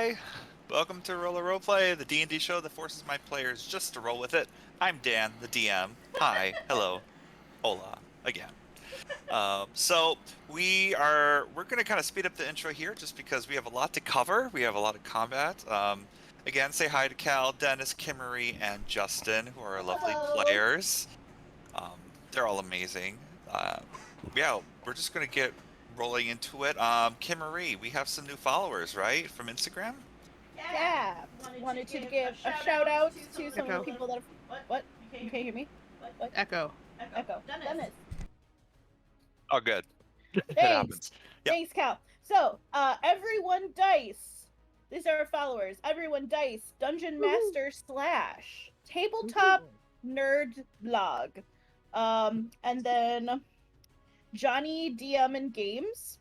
Hi! Welcome to Roller Roleplay, the D&D show that forces my players just to roll with it. I'm Dan, the DM. Hi, hello, hola, again. So we're gonna kind of speed up the intro here just because we have a lot to cover. We have a lot of combat. Again, say hi to Cal, Dennis, Kimarie, and Justin, who are our lovely Hello. players. They're all amazing. Yeah, we're just gonna get rolling into it. Kimarie, we have some new followers, right, from Instagram? Yeah. Wanted to give a shout out to some of the Echo. people that have. What? You can't hear me? What? Echo. Echo. Dennis. Oh, good. It Thanks. happens. Yep. Thanks, Cal. So, everyone dice. These are our followers. Everyone dice. Dungeon Master slash tabletop nerd blog. And then Johnny DM and Games.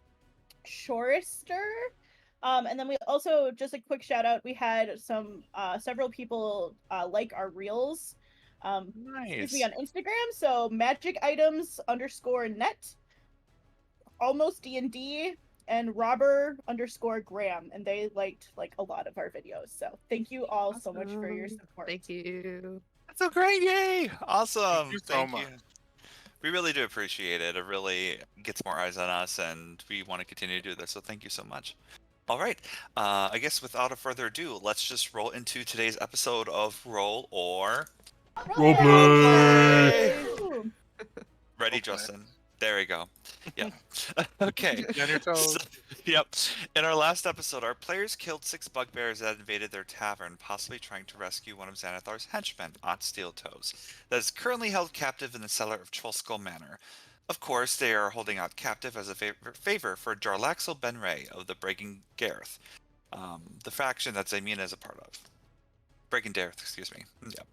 Shorister. And then we also, just a quick shout out, we had several people like our reels. Excuse me, Nice. on Instagram. So magic items _ net, almost D&D, and robber _ Graham, and they liked like a lot of our videos. So thank you all so much for your support. Thank you. That's so great. Yay. Awesome. you so Thank you. much. We really do appreciate it. It really gets more eyes on us, and we want to continue to do this. So thank you so much. All right. I guess without a further ado, let's just roll into today's episode of Roll or Roleplay! Woo! Ready, Roleplay. Justin? There we go. Yep. Okay. Be on your toes. Yep. In our last episode, our players killed 6 bugbears that invaded their tavern, possibly trying to rescue one of Xanathar's henchmen, Ot Steeltoes, that is currently held captive in the cellar of Trollskull Manor. Of course, they are holding Ot captive as a favor for Jarlaxle Benray of the Breaking Gareth, the faction that Zaymina is a part of. Breaking Gareth, excuse me. Yep.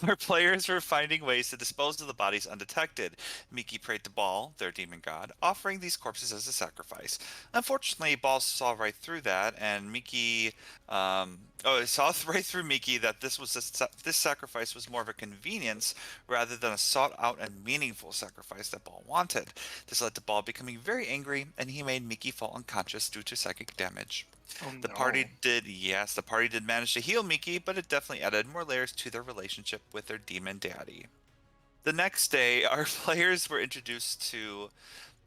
Our players were finding ways to dispose of the bodies undetected. Miki prayed to Baal, their demon god, offering these corpses as a sacrifice. Unfortunately, Baal saw right through that, and Miki, saw right through Miki that this sacrifice was more of a convenience rather than a sought-out and meaningful sacrifice that Baal wanted. This led to Baal becoming very angry, and he made Miki fall unconscious due to psychic damage. Oh, The no. party did manage to heal Miki, but it definitely added more layers to their relationship with their demon daddy. The next day, our players were introduced to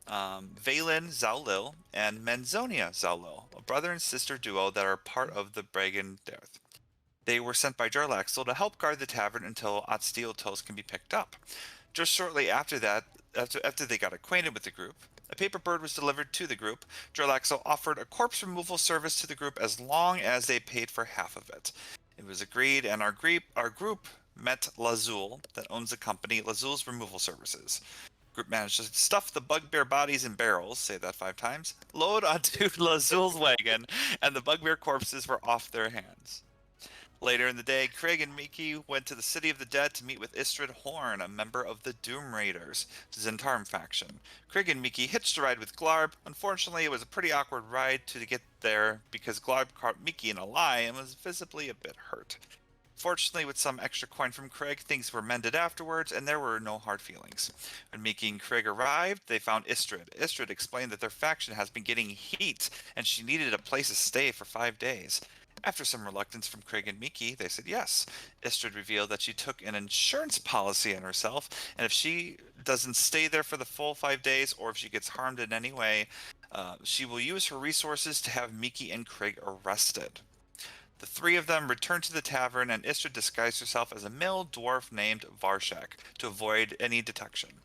Valen Zaulil and Menzonia Zaulil, a brother and sister duo that are part of the Bragan Death. They were sent by Jarlaxle to help guard the tavern until Otsteeltos can be picked up. Just shortly after that, after they got acquainted with the group, a paper bird was delivered to the group. Jarlaxle offered a corpse removal service to the group as long as they paid for half of it. It was agreed, and our group met Lazul, that owns the company Lazul's Removal Services. The group managed to stuff the bugbear bodies in barrels, say that 5 times, load onto Lazul's wagon, and the bugbear corpses were off their hands. Later in the day, Craig and Miki went to the City of the Dead to meet with Istrid Horn, a member of the Doom Raiders, the Zentarm faction. Craig and Miki hitched a ride with Glarb. Unfortunately, it was a pretty awkward ride to get there because Glarb caught Miki in a lie and was visibly a bit hurt. Fortunately, with some extra coin from Craig, things were mended afterwards, and there were no hard feelings. When Miki and Craig arrived, they found Istrid. Istrid explained that their faction has been getting heat, and she needed a place to stay for 5 days. After some reluctance from Craig and Miki, they said yes. Istrid revealed that she took an insurance policy on herself, and if she doesn't stay there for the full 5 days, or if she gets harmed in any way, she will use her resources to have Miki and Craig arrested. The 3 of them returned to the tavern, and Istrid disguised herself as a mill dwarf named Varshak to avoid any detection.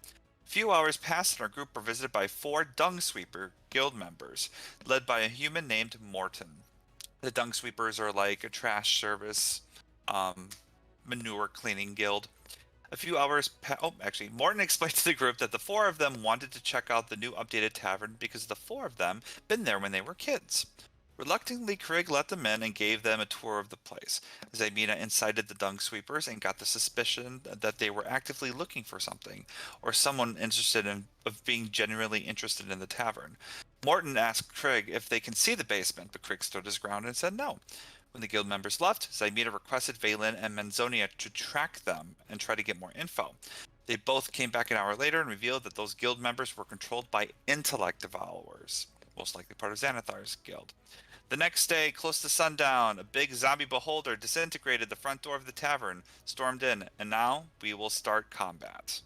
A few hours passed, and our group were visited by 4 Dung Sweeper guild members, led by a human named Morton. The Dung Sweepers are like a trash service, manure cleaning guild. A few hours Morton explained to the group that the 4 of them wanted to check out the new updated tavern because the 4 of them been there when they were kids. Reluctantly, Craig let them in and gave them a tour of the place. Zaymina incited the Dung Sweepers and got the suspicion that they were actively looking for something, or someone interested of being genuinely interested in the tavern. Morton asked Craig if they can see the basement, but Craig stood his ground and said no. When the guild members left, Zaymina requested Valen and Menzonia to track them and try to get more info. They both came back an hour later and revealed that those guild members were controlled by intellect devourers, most likely part of Xanathar's guild. The next day, close to sundown, a big zombie beholder disintegrated the front door of the tavern, stormed in, and now we will start combat.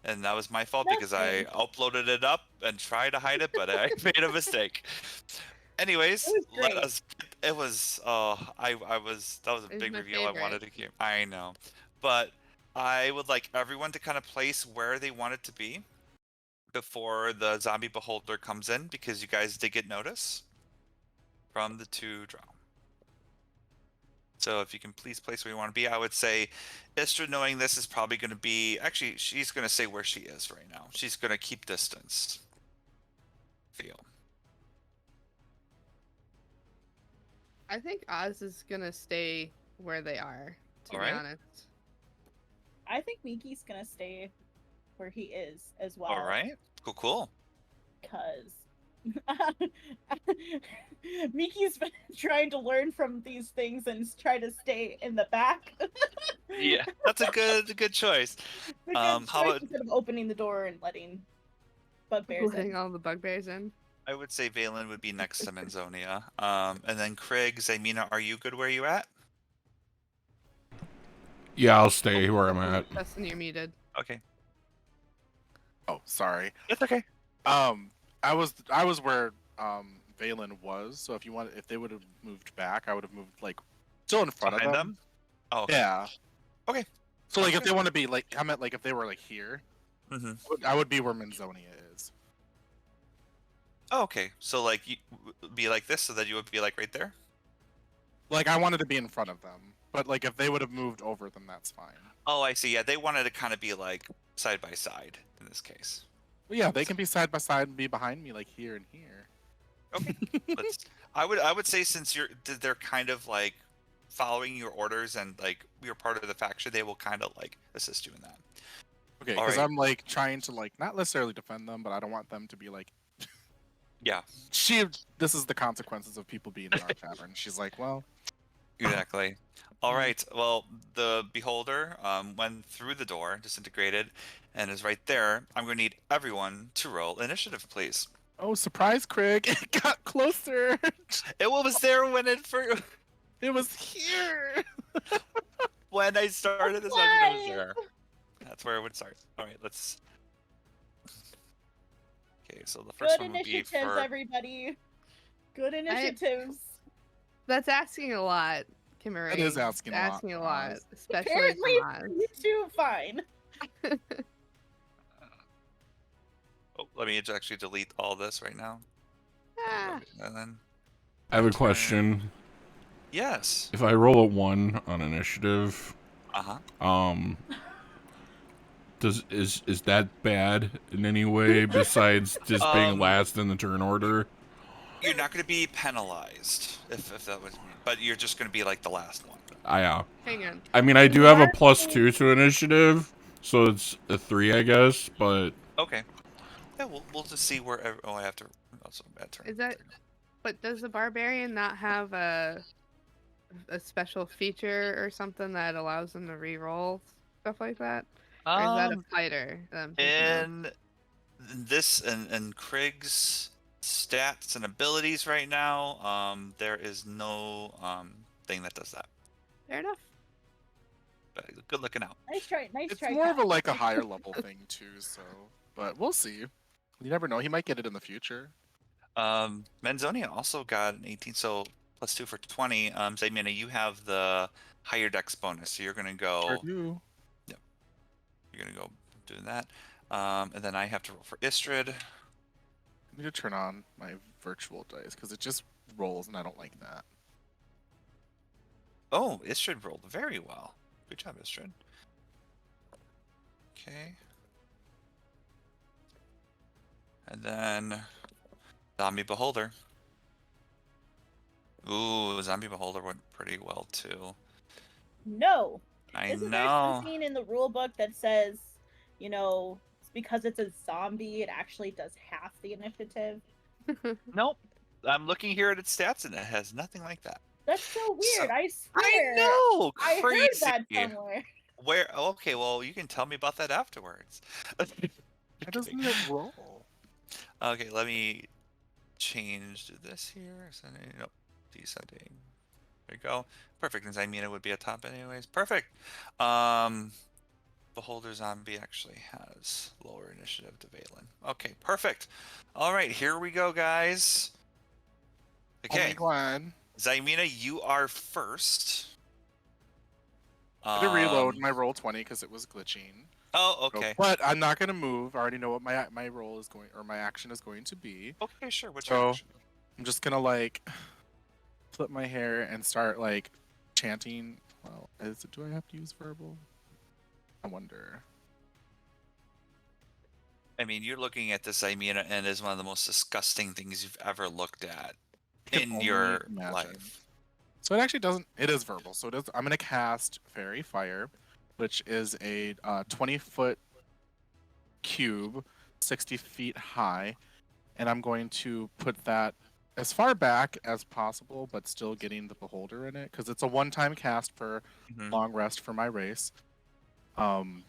And that was my fault because I Nothing. uploaded it up and tried to hide it, but I made a mistake. It Anyways, was let great. us. It was. I was. That was a It's big my reveal. I favorite. wanted to keep. I know, but I would like everyone to kind of place where they want it to be before the zombie beholder comes in, because you guys did get notice from the 2 draw. So if you can please place where you want to be, I would say Istra, knowing this, is probably going to be, actually, she's going to say where she is right now. She's going to keep distance. Feel. I think Oz is gonna stay where they are, to be Alright. honest. I think Miki's gonna stay where he is as well. All right. Cool. Because Miki's been trying to learn from these things and try to stay in the back. Yeah, that's a good choice. It's a good How choice about instead of opening the door and letting bugbears Letting in. all the bugbears in. I would say Valen would be next to Manzonia. And then Craig, Zaymina, are you good where you at? Yeah, I'll stay where I'm at. Justin, you're muted. Okay. Oh, sorry. It's okay. I was where Valen was. So if they would have moved back, I would have moved like still in front Behind of them. them? Oh, okay. Yeah. Okay. So like if Okay. they want to be like, I meant like if they were like here, Mm-hmm. I would be where Manzonia is. Oh, okay. So like you be like this, so that you would be like right there? Like I wanted to be in front of them, but like if they would have moved over, then that's fine. Oh, I see. Yeah, they wanted to kind of be like side by side in this case. But yeah, they can be side by side and be behind me like here and here. Okay. I would say, since they're kind of like following your orders and like you're part of the faction, they will kind of like assist you in that. Okay, All because right. I'm like trying to like not necessarily defend them, but I don't want them to be like, Yeah, this is the consequences of people being in our tavern. She's like, well, exactly. All right. Well, the beholder went through the door, disintegrated, and is right there. I'm going to need everyone to roll initiative, please. oh surprise, Craig, it got closer. It was there when It was here. when I started the session. It was there. That's where it would start. All right, let's. Okay, so the first Good one would be initiatives, for. everybody. Good initiatives. That's asking a lot, Kimarie. That is asking a lot Asking a from lot, Oz. especially Apparently, from Oz. you two, fine. Oh, let me actually delete all this right now. Ah, And then. I have a question. Yes. If I roll a 1 on initiative, Uh huh. is that bad in any way besides just being last in the turn order? You're not going to be penalized if that was me, but you're just going to be like the last one. hang on. I mean, I do have a +2 to initiative, so it's a 3, I guess. But Okay. Yeah, we'll just see where. Oh, I have to. Also, bad turn. Is that? But does the barbarian not have a special feature or something that allows them to re-roll stuff like that? Or is that a fighter that I'm thinking of? in this and Krieg's stats and abilities right now, there is no thing that does that. Fair enough. But good looking out. Nice try. Nice It's try. more of a Kyle. like a higher level thing too. So, but we'll see. You never know. He might get it in the future. Manzonia also got an 18, so +2 for 20. Zaymina, you have the higher dex bonus, so you're gonna go. Sure do. Yep. You're gonna go doing that. And then I have to roll for Istrid. I need to turn on my virtual dice because it just rolls and I don't like that. Oh, Istrid rolled very well. Good job, Istrid. Okay. And then Zombie Beholder. Ooh, Zombie Beholder went pretty well too. No. I Isn't there know. something in the rule book that says, it's because it's a zombie, it actually does half the initiative? Nope. I'm looking here at its stats and it has nothing like that. That's so weird. So- I swear. I know. I Crazy. heard that somewhere. Where? Okay, well, you can tell me about that afterwards. Why doesn't it roll? Okay, let me change this here. Ascending, nope, descending. There you go. Perfect. And Zymina would be at top anyways. Perfect. Beholder Zombie actually has lower initiative to Valen. Okay, perfect. All right, here we go, guys. Okay, Zymina, you are first. I had to reload my roll 20 because it was glitching. Oh, okay. But I'm not gonna move. I already know what my roll is going, or my action is going to be. Okay, sure. What's your action? I'm just gonna like flip my hair and start like chanting. Well, do I have to use verbal? I wonder. I mean, you're looking at this Zymina, and it is one of the most disgusting things you've ever looked at in your life. So it actually doesn't. It is verbal. So it is. I'm gonna cast Fairy Fire, which is a 20-foot cube, 60 feet high, and I'm going to put that as far back as possible, but still getting the beholder in it because it's a one-time cast per long rest for my race. On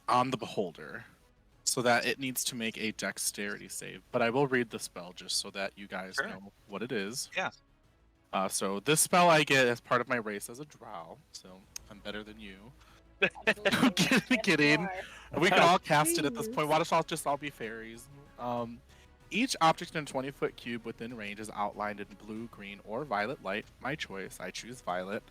the beholder, so that it needs to make a dexterity save. But I will read the spell just so that you guys know what it is. Yeah. So this spell I get as part of my race as a drow, so I'm better than you. I'm kidding. We can all cast it at this point. Why don't y'all just all be fairies? Each object in a 20-foot cube within range is outlined in blue, green, or violet light. My choice. I choose violet.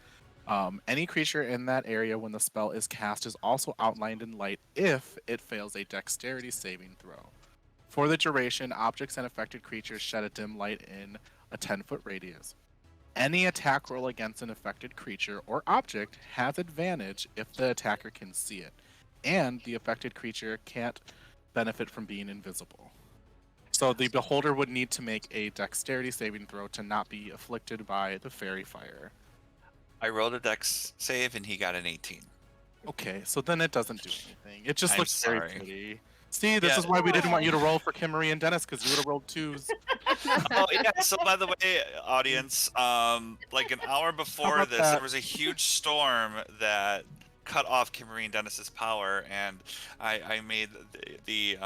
Any creature in that area when the spell is cast is also outlined in light if it fails a dexterity saving throw. For the duration, objects and affected creatures shed a dim light in a 10-foot radius. Any attack roll against an affected creature or object has advantage if the attacker can see it, and the affected creature can't benefit from being invisible. So the beholder would need to make a dexterity saving throw to not be afflicted by the fairy fire. I rolled a dex save and he got an 18. Okay, so then it doesn't do anything. It just looks very pretty. See, this Yeah. is why we didn't want you to roll for Kimarie and Dennis, because you would have rolled 2s. Oh yeah. So by the way, audience, like an hour before this, there was a huge storm that cut off Kimarie and Dennis's power, and I made the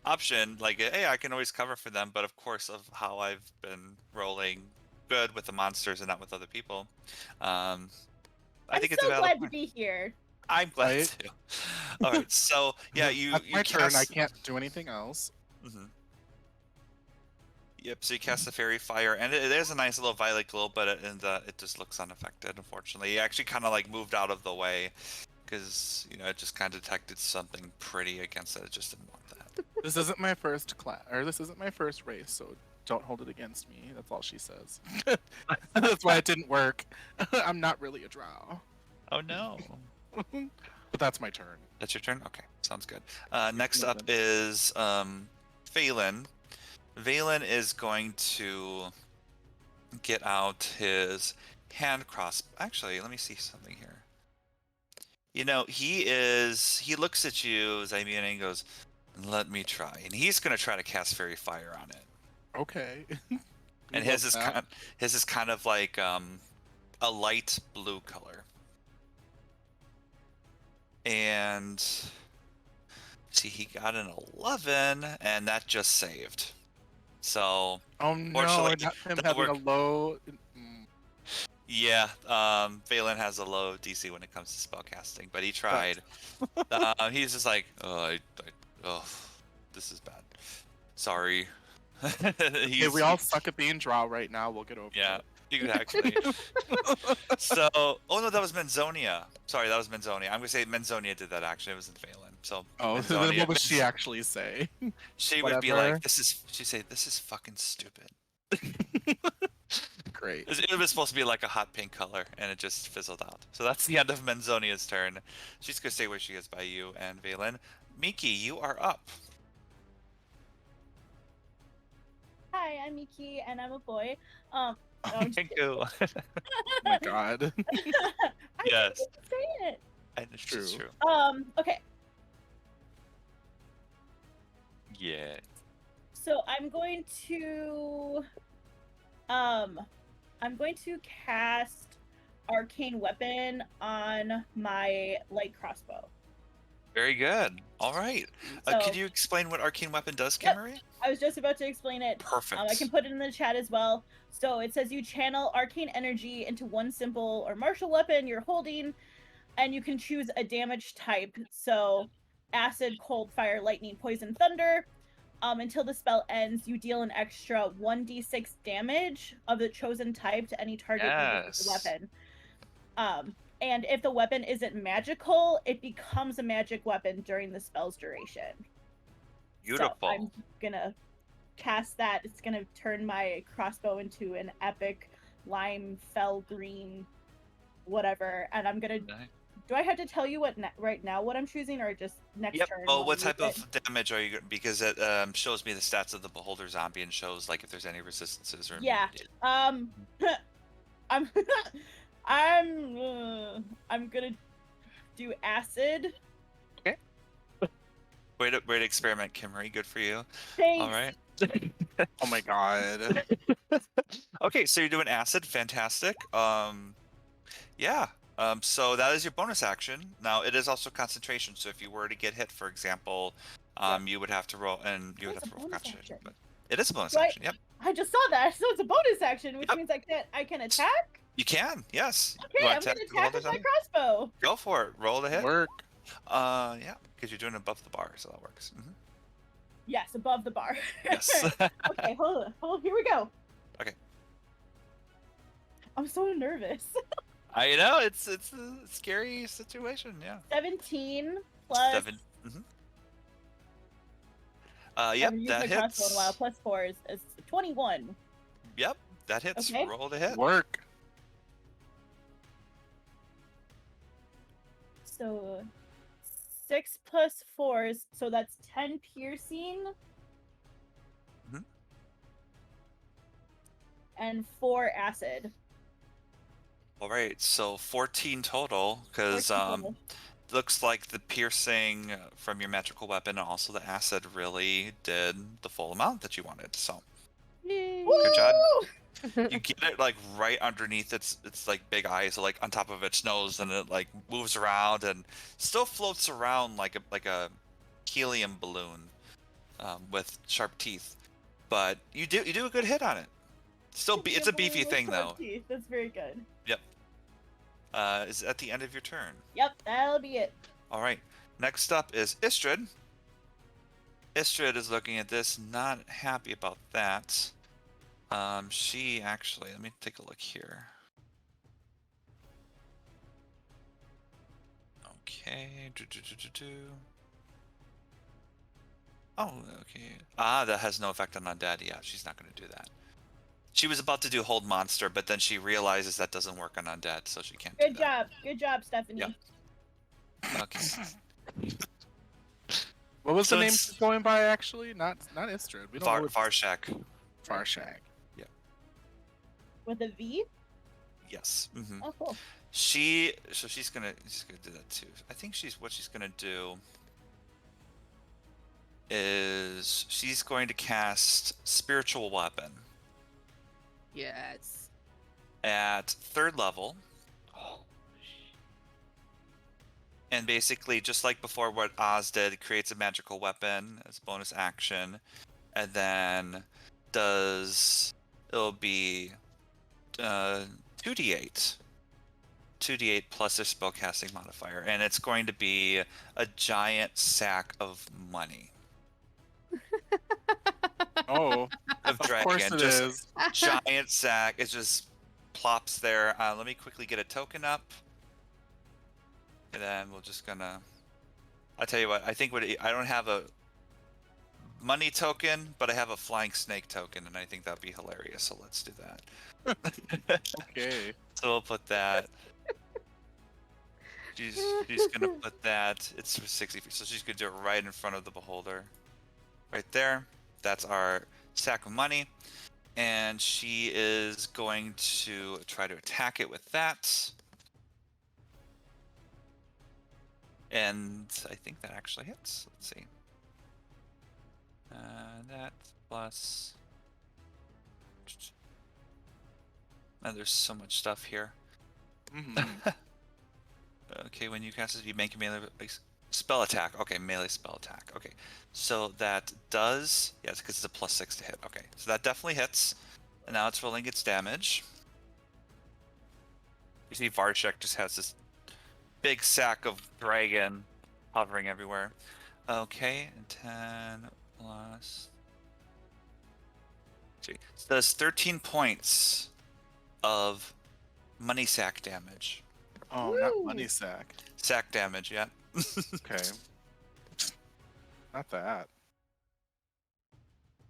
option like, hey, I can always cover for them, but of course, of how I've been rolling good with the monsters and not with other people, I think it's so glad to be here. I'm glad too. All right, so yeah, That's my turn. I cast... can't do anything else. Yep. So you cast the fairy fire, and it is a nice little violet glow, but it just looks unaffected. Unfortunately, it actually kind of like moved out of the way because it just kind of detected something pretty against it. It just didn't want that. This isn't my first class, or this isn't my first race, so don't hold it against me. That's all she says. That's why it didn't work. I'm not really a drow. Oh no. But that's my turn. That's your turn? Okay, sounds good. Next up is Valen. Valen is going to get out his hand cross. Actually, let me see something here. He looks at you, Zymina, and goes, "Let me try." And he's going to try to cast Fairy Fire on it. Okay. And his is kind of like a light blue color. And see, he got an 11, and that just saved. So, oh no, not him having a low. Yeah, Valen has a low DC when it comes to spellcasting, but he tried. He's just like, oh, this is bad. Sorry. Okay, we all suck at being drow right now. We'll get over it. Yeah, exactly. So, oh no, that was Menzonia. Sorry, that was Menzonia. I'm gonna say Menzonia did that actually. It wasn't Valen. So, then what would she actually say? She would be like, she'd say, this is fucking stupid. Great. It was supposed to be like a hot pink color, and it just fizzled out. So that's the end of Menzonia's turn. She's gonna stay where she is by you and Valen. Miki, you are up. Hi, I'm Miki, and I'm a boy. Thank you. Oh my god. Yes. Say it. And it's true. Okay. Yeah. So I'm going to cast Arcane Weapon on my light crossbow. Very good. All right. So, Could you explain what arcane weapon does, Yep. Kimarie? I was just about to explain it. Perfect. I can put it in the chat as well. So it says you channel arcane energy into one symbol or martial weapon you're holding, and you can choose a damage type. So acid, cold, fire, lightning, poison, thunder. Until the spell ends, you deal an extra 1d6 damage of the chosen type to any target with the weapon. And if the weapon isn't magical, it becomes a magic weapon during the spell's duration. Beautiful. So I'm gonna cast that. It's gonna turn my crossbow into an epic lime fell green whatever, and I'm gonna do I have to tell you what right now what I'm choosing, or just next turn? Oh, what type of damage are you? Because it shows me the stats of the beholder zombie and shows like if there's any resistances or yeah. I'm I'm gonna do acid. Okay. Way to experiment, Kimarie. Good for you. Thanks. All right. Oh my god. Okay, so you're doing acid. Fantastic. Yeah. So that is your bonus action. Now it is also concentration. So if you were to get hit, for example, you would have to roll, and you would have to roll for concentration. But it is a bonus action. Yep. I just saw that, so it's a bonus action, which means I can attack. You can. Yes. Okay, I'm gonna attack with my crossbow. Go for it. Roll the hit. Work. Yeah, because you're doing it above the bar, so that works. Mm-hmm. Yes, above the bar. Yes. Okay, hold on. Here we go. Okay. I'm so nervous. I know it's a scary situation. Yeah. 17 plus. 7. Mm-hmm. Yep, that hits. In a while. Plus 4 is 21. Yep, that hits. Okay. Roll the hit. Work. So 6 plus 4, so that's 10 piercing. Mm-hmm. And 4 acid. All right, so 14 total, because looks like the piercing from your magical weapon and also the acid really did the full amount that you wanted. So good job. You get it like right underneath its like big eyes, so like on top of its nose, and it like moves around and still floats around like a helium balloon with sharp teeth. But you do a good hit on it. Still, it's a beefy thing though. Teeth. That's very good. Yep. Is at the end of your turn. Yep, that'll be it. All right. Next up is Istrid. Istrid is looking at this, not happy about that. She actually, let me take a look here. Okay. Oh, okay. That has no effect on undead. Yeah, she's not going to do that. She was about to do hold monster, but then she realizes that doesn't work on undead, so she can't do that. Good job, Stephanie. Yeah. Okay. What was the name she's going by actually? Not Istrid. We don't know. Varshak. Varshak. Yeah. With a V? Yes. Mm-hmm. Oh, cool. She's gonna do that too. I think what she's gonna do is she's going to cast Spiritual Weapon. Yes. At 3rd level. And basically, just like before what Oz did, it creates a magical weapon as a bonus action. And then it'll be 2d8. 2d8 plus their spellcasting modifier. And it's going to be a giant sack of money. Oh, of dragon. Course it is. Giant sack. It just plops there. Let me quickly get a token up. And then we're just gonna... I'll tell you what, I think I don't have a money token, but I have a flying snake token, and I think that'd be hilarious, so let's do that. Okay. So we'll put that. She's gonna put that. It's for 60 feet, so she's gonna do it right in front of the beholder. Right there. That's our sack of money. And she is going to try to attack it with that. And I think that actually hits. Let's see. That plus... And there's so much stuff here. Mm-hmm. Okay, when you cast it, you make a melee Spell attack. Okay, melee spell attack. Okay, so that does, yes, because it's a +6 to hit. Okay, so that definitely hits. And now it's rolling its damage. You see Varshek just has this big sack of dragon hovering everywhere. Okay, and 10 plus... So it does 13 points of money sack damage. Oh, Woo! not money sack. Sack damage, yeah. Okay. Not that.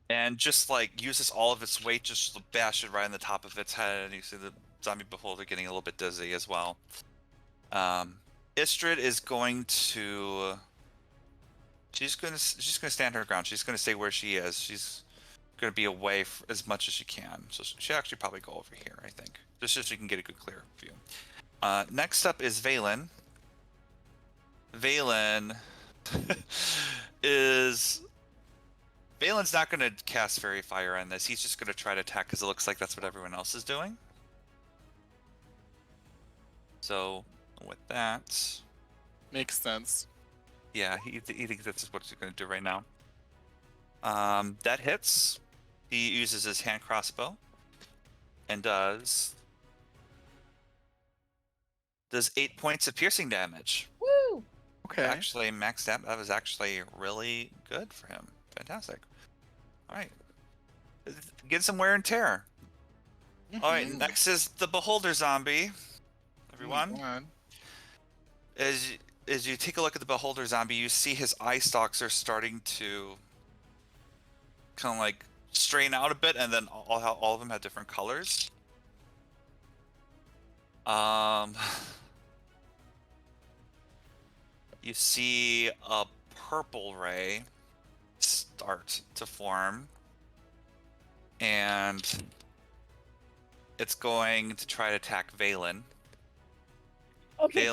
And just like uses all of its weight, just to bash it right on the top of its head, and you see the zombie beholder getting a little bit dizzy as well. Istrid is going to. She's gonna stand her ground. She's gonna stay where she is. She's gonna be away as much as she can. So she'll actually probably go over here, I think, just so she can get a good clear view. Next up is Valen. Valen is. Valen's not going to cast Fairy Fire on this. He's just going to try to attack because it looks like that's what everyone else is doing. So, with that... Makes sense. Yeah, he thinks that's what he's going to do right now. That hits. He uses his hand crossbow. And does 8 points of piercing damage. Woo! Okay. Actually, maxed out. That was actually really good for him. Fantastic. All right. Get some wear and tear. All right, next is the Beholder zombie. Everyone, as you take a look at the Beholder zombie, you see his eye stalks are starting to kind of like strain out a bit, and then all of them have different colors. You see a purple ray start to form, and it's going to try to attack Valen. Okay.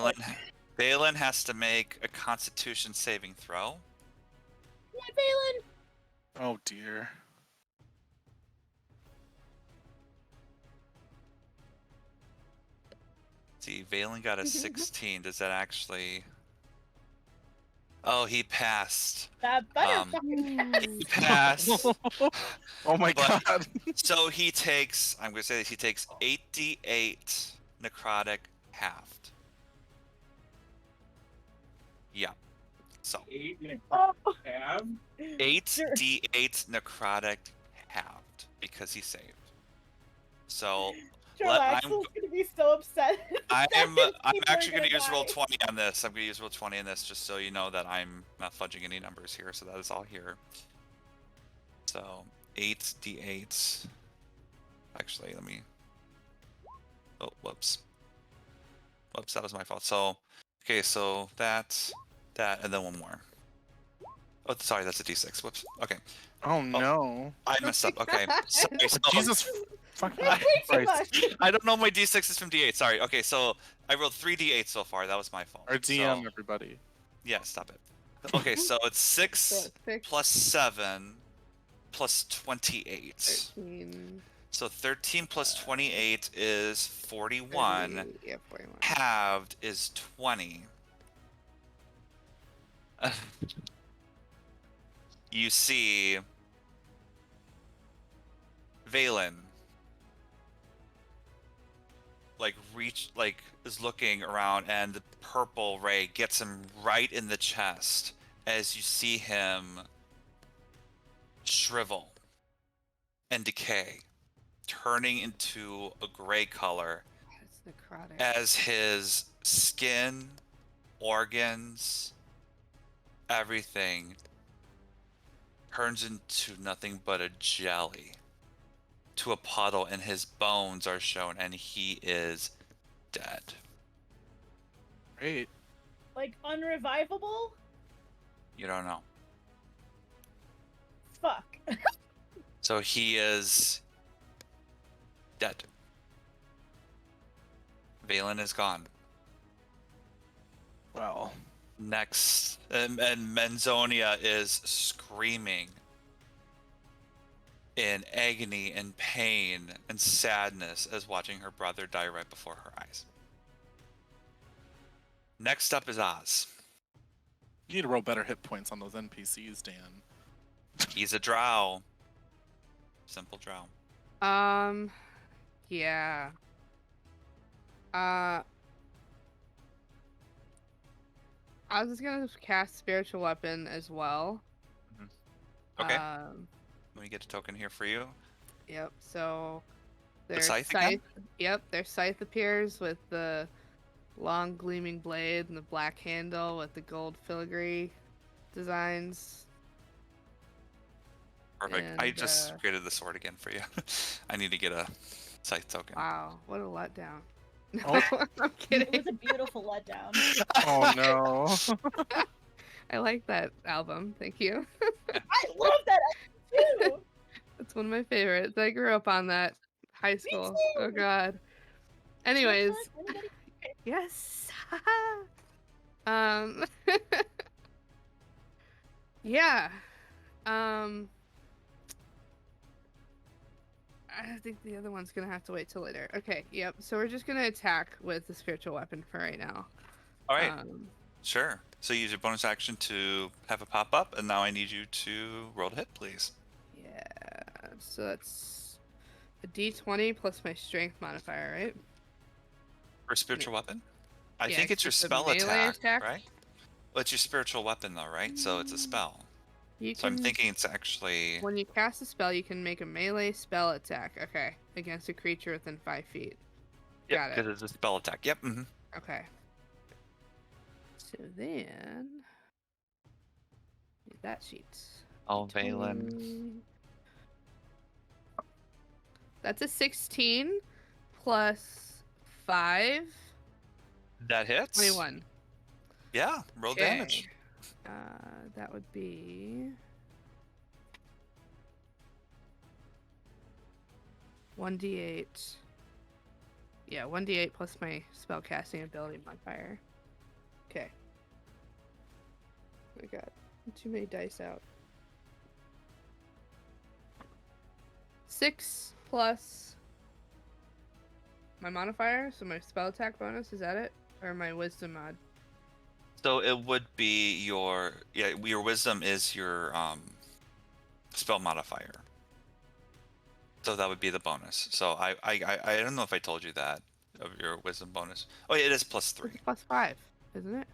Valen has to make a Constitution saving throw. What, Valen? Oh dear. See, Valen got a 16. Does that actually... Oh, he passed. That better fucking He passed. Oh my But- god. So he takes, I'm going to say this, he takes 8d8 necrotic halved. Yeah. So, Oh, 8d8 necrotic halved because he saved. So, Axel's gonna be so upset. I'm That actually going to people are use gonna roll die. 20 on this. I'm going to use roll 20 on this just so you know that I'm not fudging any numbers here. So that is all here. So 8d8. Actually, let me. Oh, whoops. Whoops, that was my fault. So, okay, so that, and then one more. Oh, sorry, that's a d6. Whoops. Okay, Oh no. I messed up. Okay, sorry. So, Jesus fucking That's way too Christ. much. I don't know my d6s from d8. Sorry. Okay, so I rolled 3 d8 so far. That was my fault. Our DM, So, everybody. yeah, stop it. Okay, so it's 6 So it's plus 7 plus 28. 13, So 13 plus 28 is 41. 30, yeah, 41. Halved is 20. You see Valen is looking around, and the purple ray gets him right in the chest as you see him shrivel and decay, turning into a gray color It's necrotic. as his skin, organs, everything turns into nothing but a jelly, to a puddle, and his bones are shown, and he is dead. Great. Like unrevivable? You don't know. Fuck. So he is dead. Valen is gone. Well. Next, and Menzonia is screaming in agony and pain and sadness as watching her brother die right before her eyes. Next up is Oz. You need to roll better hit points on those NPCs, Dan. He's a drow. Simple drow. Yeah. I was just gonna cast spiritual weapon as well. Okay. Let me get a token here for you. Yep. So The their scythe again? Yep, their scythe appears with the long gleaming blade and the black handle with the gold filigree designs. Perfect. And, I just created the sword again for you. I need to get a scythe token. Wow, what a letdown. Oh. I'm kidding. It was a beautiful letdown. Oh no. I like that album. Thank you. I love that album too. It's one of my favorites. I grew up on that high school. too. Oh god. Anyways, Anybody? yes. um Yeah. I think the other one's gonna have to wait till later. Okay, yep. So we're just gonna attack with the spiritual weapon for right now. All right. Sure. So use your bonus action to have it pop up, and now I need you to roll to hit, please. Yeah. So that's a D20 plus my strength modifier, right? For spiritual weapon? I Yeah, think it's your it's a spell melee attack, right? Well, it's your spiritual weapon, though, right? So it's a spell. So I'm thinking it's actually... When you cast a spell, you can make a melee spell attack. Okay. Against a creature within 5 feet. Yep, Got it. because it's a spell attack. Yep. Mm-hmm. Okay. So then... Need that sheet. Oh, Valen. That's a 16 plus 5. That hits? 21. Yeah, roll damage. That would be 1d8. Yeah, 1d8 plus my spellcasting ability modifier. Okay. Oh my god, too many dice out. 6 plus my modifier, so my spell attack bonus, is that it? Or my wisdom mod? So it would be your wisdom is your spell modifier. So that would be the bonus. So I don't know if I told you that of your wisdom bonus. Oh yeah, it is +3. It's +5, isn't it?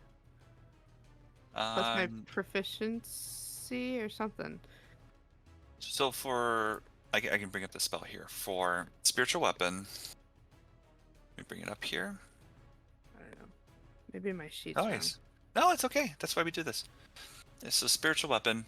Plus my Um, proficiency or something. so for I can bring up the spell here for spiritual weapon. Let me bring it up here. I don't know. Maybe my sheet's Nice. No, it's okay. That's why we do this. So spiritual weapon.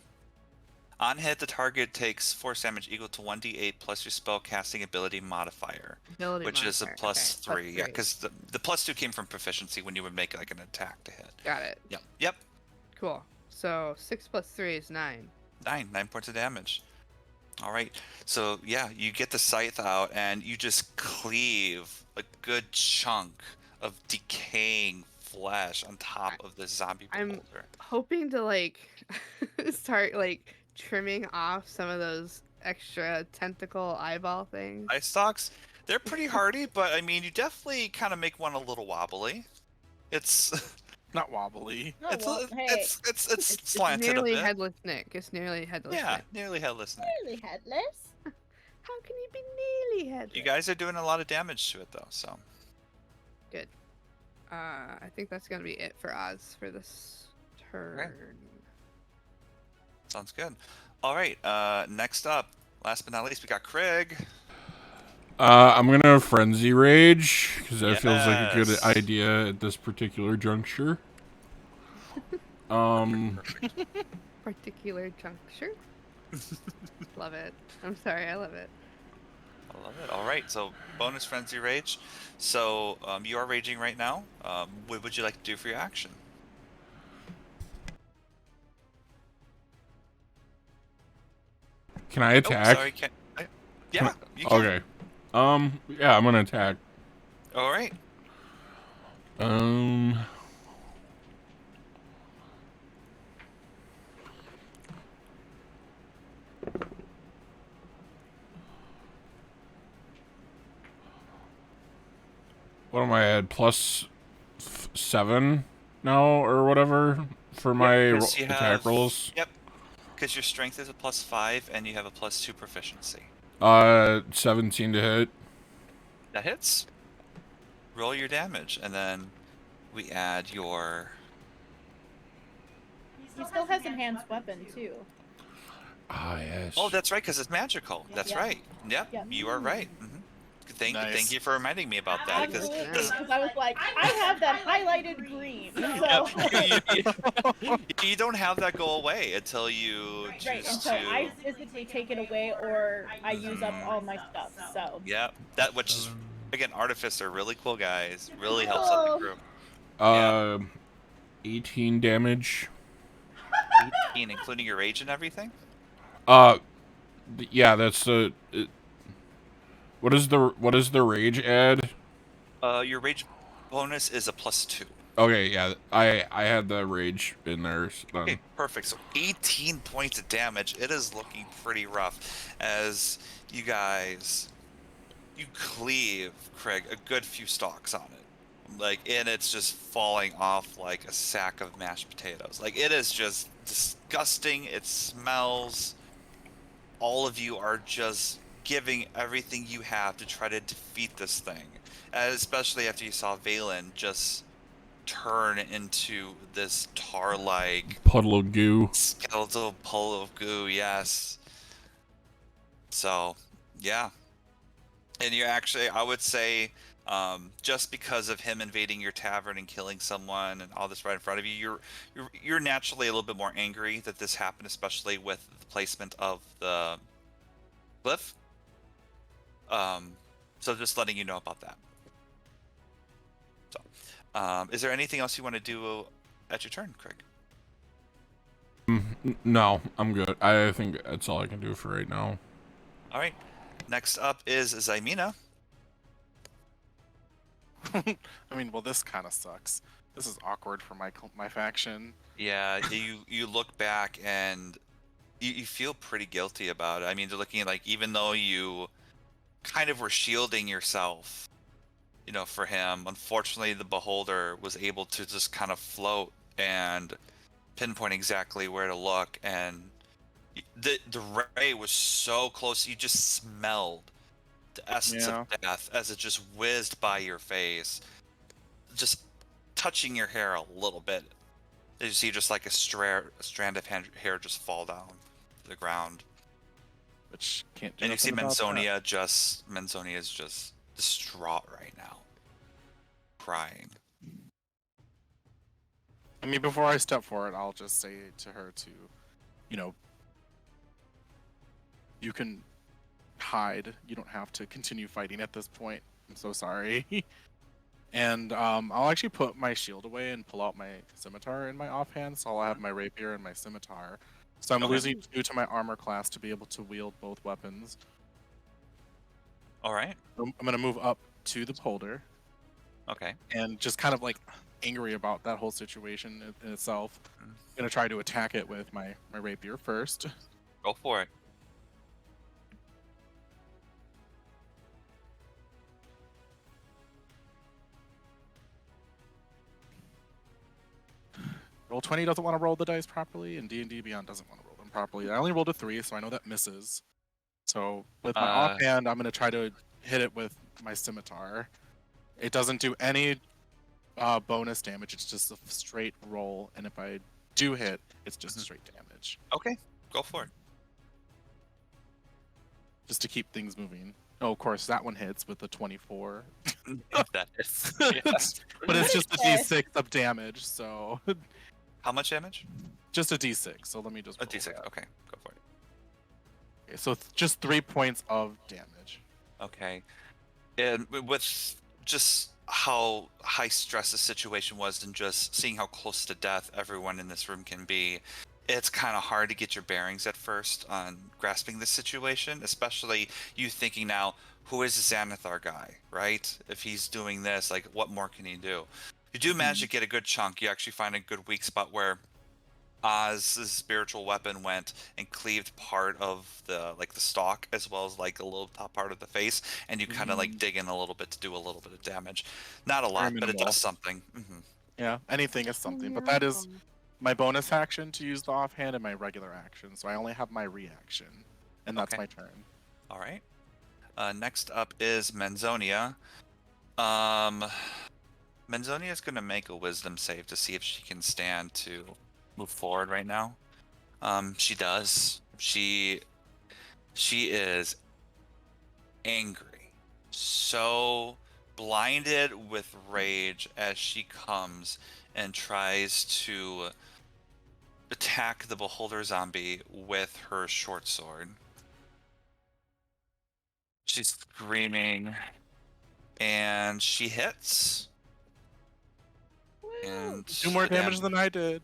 On hit, the target takes force damage equal to 1d8 plus your spell casting ability modifier, which is a +3. Yeah, because the +2 came from proficiency when you would make like an attack to hit. Got it. Yep. Yep. Cool. So 6 plus 3 is 9. 9 points of damage. All right. So yeah, you get the scythe out and you just cleave a good chunk of decaying flesh on top of the zombie beholder. I'm hoping to like start like trimming off some of those extra tentacle eyeball things. Eye stalks, they're pretty hardy, but I mean, you definitely kind of make one a little wobbly. It's Not wobbly. it's It's slanted nearly a bit. headless Nick. It's nearly headless Yeah, Nick. nearly headless Nick. Nearly headless. How can you be nearly headless? You guys are doing a lot of damage to it though, so. Good. I think that's gonna be it for Oz for this turn. Sounds good. All right. Next up, last but not least, we got Craig. I'm gonna frenzy rage because that feels like a good Yes. idea at this particular juncture. Particular juncture. Love it. I'm sorry, I love it. I love it. All right. So bonus frenzy rage. So you are raging right now. What would you like to do for your action? Can I attack? Oh, sorry. Yeah. You can. Okay. Yeah, I'm gonna attack. All right. What am I at? +7 now or whatever? for my 'cause you attack rolls? Yep, because your strength is a +5 and you have a +2 proficiency. 17 to hit. That hits. Roll your damage, and then we add your. He still has enhanced weapon too. Ah, yes. Oh, that's right, because it's magical. That's Yeah. right. Yep, Yep. you are right. Thank Nice. you for reminding me about that. Because Absolutely, because I was like, I have that highlighted green. So you don't have that go away until you choose right, until to. I physically take it away or I use up all my stuff. So Yeah, that which is again, artificer, really cool guys. Really helps out the group. 18 damage. 18, including your rage and everything. Yeah, that's the. What is the rage add? Your rage bonus is a +2. Okay, yeah, I had the rage in there. Okay, perfect. So 18 points of damage. It is looking pretty rough as you guys cleave Craig a good few stalks on it. And it's just falling off like a sack of mashed potatoes. It is just disgusting. It smells. All of you are just giving everything you have to try to defeat this thing. Especially after you saw Valen just turn into this tar-like puddle of goo. Skeletal puddle of goo, yes. So, yeah. And you actually, I would say, just because of him invading your tavern and killing someone and all this right in front of you, you're naturally a little bit more angry that this happened, especially with the placement of the cliff. So just letting you know about that. So, is there anything else you want to do at your turn, Craig? No, I'm good. I think that's all I can do for right now. All right. Next up is Zymina. I mean, well, this kind of sucks. This is awkward for my faction. Yeah, you look back and you feel pretty guilty about it. I mean, they're looking at even though you kind of were shielding yourself, for him, unfortunately the beholder was able to just kind of float and pinpoint exactly where to look, and the ray was so close you just smelled the essence of death as it just whizzed by your face, just touching your hair a little bit. You see just like a strand of hair just fall down to the ground. Which can't do and you see nothing about that. Menzonia is just distraught right now, crying. I mean, before I step forward, I'll just say to her to, you can hide. You don't have to continue fighting at this point. I'm so sorry. And I'll actually put my shield away and pull out my scimitar in my offhand, so I'll have my rapier and my scimitar. So I'm losing 2 to my armor class to be able to wield both weapons. All right. I'm going to move up to the beholder. Okay. And just kind of angry about that whole situation in itself. I'm going to try to attack it with my rapier first. Go for it. Roll20 doesn't want to roll the dice properly, and D&D Beyond doesn't want to roll them properly. I only rolled a 3, so I know that misses. So with my offhand, I'm going to try to hit it with my scimitar. It doesn't do any bonus damage. It's just a straight roll, and if I do hit, it's just straight damage. Okay, go for it. Just to keep things moving. Oh, of course, that one hits with the 24. That is. Yes. But it's just a d6 of damage, so... How much damage? Just a d6, so let me just... A d6, okay, go for it. Okay, so just 3 points of damage. Okay. And with just how high stress the situation was and just seeing how close to death everyone in this room can be, it's kind of hard to get your bearings at first on grasping the situation, especially you thinking now, who is the Xanathar guy, right? If he's doing this, what more can he do? You do manage to get a good chunk. You actually find a good weak spot where Oz's spiritual weapon went and cleaved part of the stalk as well as a little top part of the face, and you kind of dig in a little bit to do a little bit of damage. Not a lot, but it does something. Yeah, anything is something, but that is my bonus action to use the offhand and my regular action. So I only have my reaction, and that's Okay. my turn. All right. Next up is Menzonia. Menzonia is going to make a wisdom save to see if she can stand to move forward right now. She does. She is angry, so blinded with rage as she comes and tries to attack the beholder zombie with her short sword. She's screaming, and she hits. And Do more the damage than I did.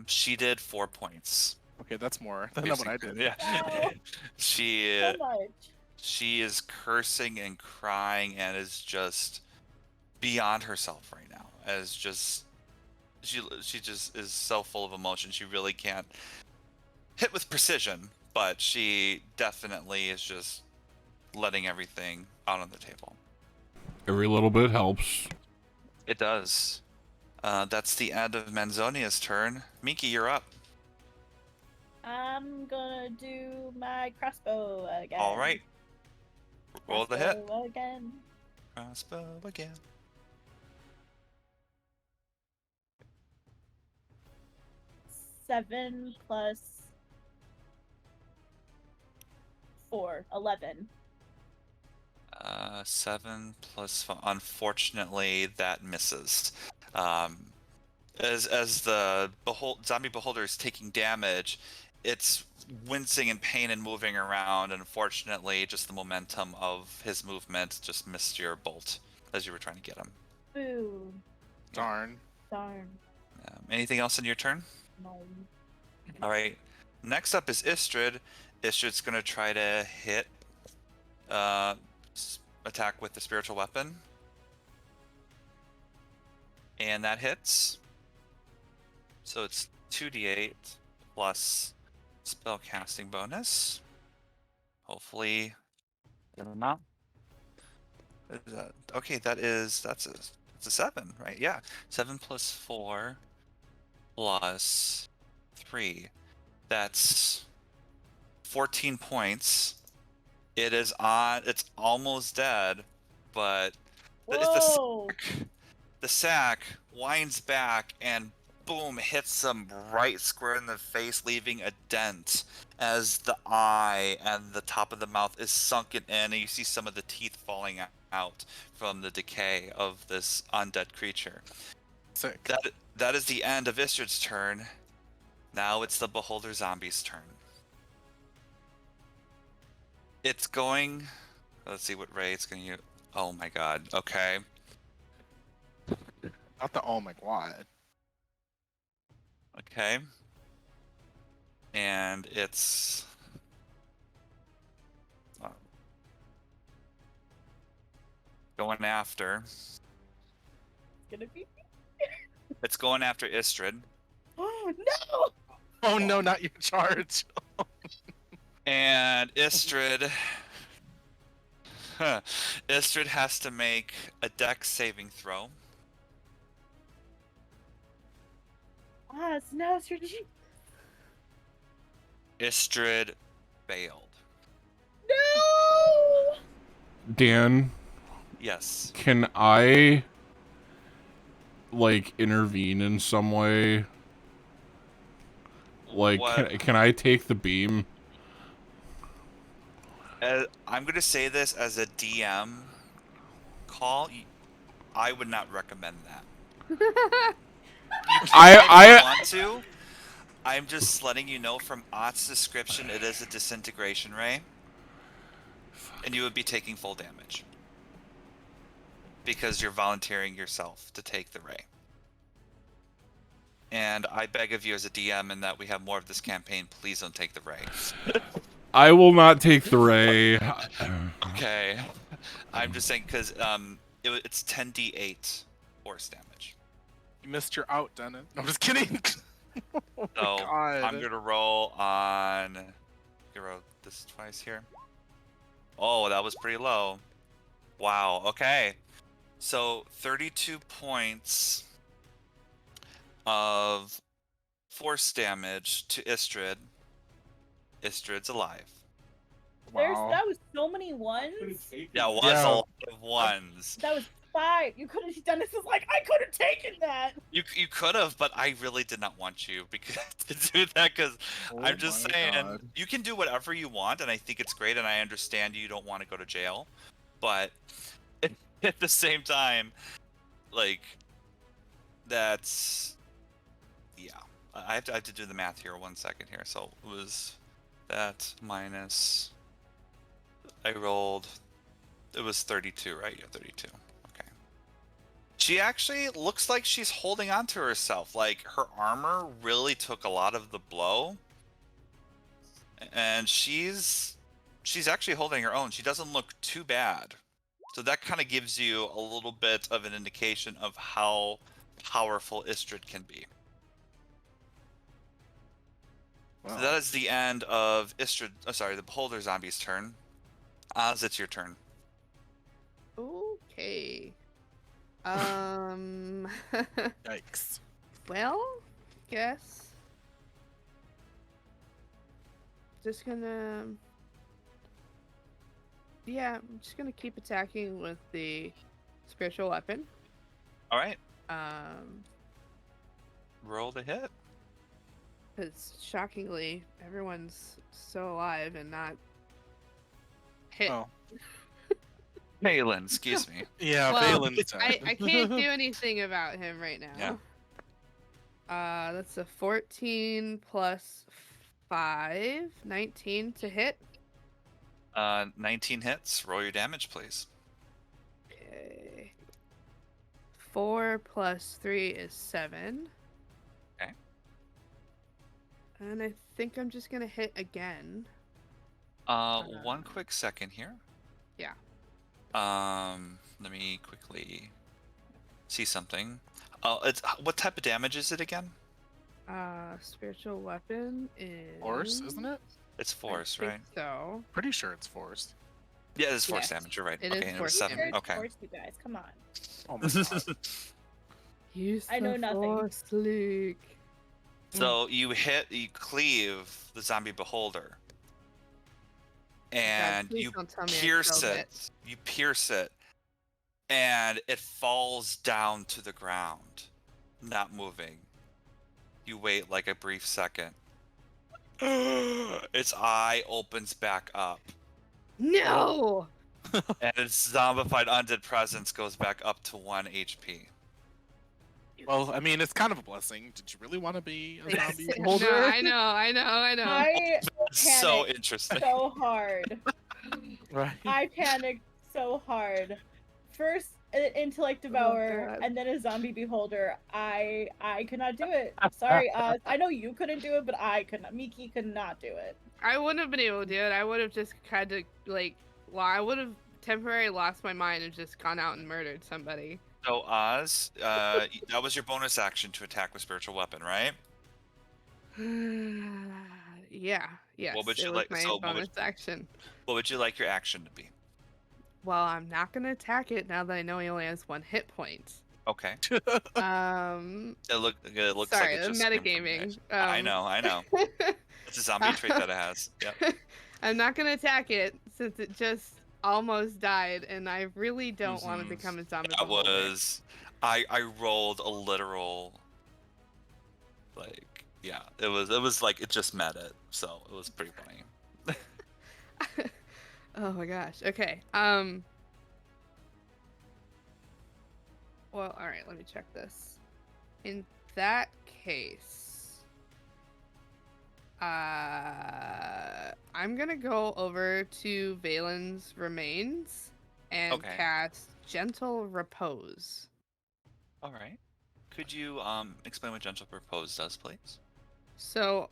she did 4 points. Okay, that's more than what I did. Yeah. Wow. She So much. she is cursing and crying and is just beyond herself right now. As just she just is so full of emotion. She really can't hit with precision, but she definitely is just letting everything out on the table. Every little bit helps. It does. That's the end of Manzonia's turn. Miki, you're up. I'm gonna do my crossbow again. All right. Roll the hit. Crossbow again. Crossbow again. 7 plus 4, 11. 7 plus 5. Unfortunately, that misses. As the zombie beholder is taking damage, it's wincing in pain and moving around. And unfortunately, just the momentum of his movement just missed your bolt as you were trying to get him. Boo. Darn. Darn. Anything else in your turn? No. All right. Next up is Istrid. Istrid's going to try to hit, attack with the spiritual weapon. And that hits. So it's 2d8 plus spell casting bonus. Hopefully, not. Okay, that's a 7, right? Yeah, 7 plus 4 plus 3. That's 14 points. It's almost dead, but Whoa! the sack winds back and boom, hits him right square in the face, leaving a dent as the eye and the top of the mouth is sunken in, and you see some of the teeth falling out from the decay of this undead creature. Sick. That is the end of Istrid's turn. Now it's the beholder zombie's turn. It's going... Let's see what Ray it's going to use. Oh my god, okay. Not the oh my god. Okay. And it's... going after... Gonna be. It's going after Istrid. Oh no! Oh no, not your charge. And Istrid... Istrid has to make a dex saving throw. Ah, so now it's your G. Istrid failed. No! Dan, Yes. can I intervene in some way? Can I take the beam? I'm going to say this as a DM call. I would not recommend that. You can if you want to. I'm just letting you know from Ott's description, it is a disintegration ray. And you would be taking full damage. Because you're volunteering yourself to take the ray. And I beg of you as a DM, and that we have more of this campaign, please don't take the ray. I will not take the ray. Okay. I'm just saying because it's 10d8 force damage. You missed your out, Dennis. No, I'm just kidding. Oh So God. I'm gonna roll on. Roll this twice here. Oh, that was pretty low. Wow. Okay. So 32 points of force damage to Istrid. Istrid's alive. Wow. That was so many ones. Yeah, it was Yeah. a lot of ones. That was 5. You could have done this. Is like I could have taken that. You could have, but I really did not want you to do that because I'm just my saying God. you can do whatever you want, and I think it's great, and I understand you don't want to go to jail, but at the same time, like that's I have to do the math here 1 second here. So it was that minus I rolled. It was 32, right? Yeah, 32. Okay. She actually looks like she's holding on to herself. Like her armor really took a lot of the blow, and she's actually holding her own. She doesn't look too bad. So that kind of gives you a little bit of an indication of how powerful Istrid can be. Wow. So that is the end of Istrid. Oh, sorry, the Beholder Zombie's turn. Oz, it's your turn. Okay. Yikes. Well, guess. Just gonna. Yeah, I'm just gonna keep attacking with the spiritual weapon. All right, Because roll the hit. shockingly, everyone's so alive and not hit. Oh. Malin, excuse me. Yeah, Well, Valen's dead. I can't do anything about him right now. Yeah. That's a 14 plus 5, 19 to hit. 19 hits. Roll your damage, please. Okay. 4 plus 3 is 7. Okay. And I think I'm just gonna hit again. One quick second here. Yeah. Let me quickly see something. It's what type of damage is it again? Spiritual weapon is Force, isn't it? It's force, I think right? So. Pretty sure it's force. Yeah, it's force Yes, damage. You're right. it Okay, is and it was force 7. damage. Okay. Force, you guys, come on. Oh my God. Use I know the nothing. Force, Luke. So you cleave the zombie beholder, and please you don't tell me I pierce killed it. You pierce it, and it falls down to the ground, not moving. You wait like a brief second. Its eye opens back up, No. and its zombified undead presence goes back up to 1 HP. Well, I mean, it's kind of a blessing. Did you really want to be a zombie No, holder? I know. I So panicked interesting. so hard. Right. I panicked so hard. First, an intellect devourer, God. and then a zombie beholder. I could not do it. Sorry, I know you couldn't do it, but I could not. Miki could not do it. I wouldn't have been able to do it. I would have just kind of I would have temporarily lost my mind and just gone out and murdered somebody. So Oz, that was your bonus action to attack with spiritual weapon, right? Yeah. Yes. What would you it was like- my so what bonus would- action. What would you like your action to be? Well, I'm not gonna attack it now that I know he only has 1 hit point. Okay. It It looks sorry, like it just the came from metagaming. the- I know. It's a zombie trait that it has. Yep. I'm not gonna attack it since it just almost died, and I really don't want to Mhm. become a zombie. That beholder. was I rolled a literal it was like it just met it, so it was pretty funny. Oh my gosh. Okay. Well, all right. Let me check this. In that case, I'm gonna go over to Valen's remains and Okay. cast Gentle Repose. All right. Could you explain what gentle repose does, please? So,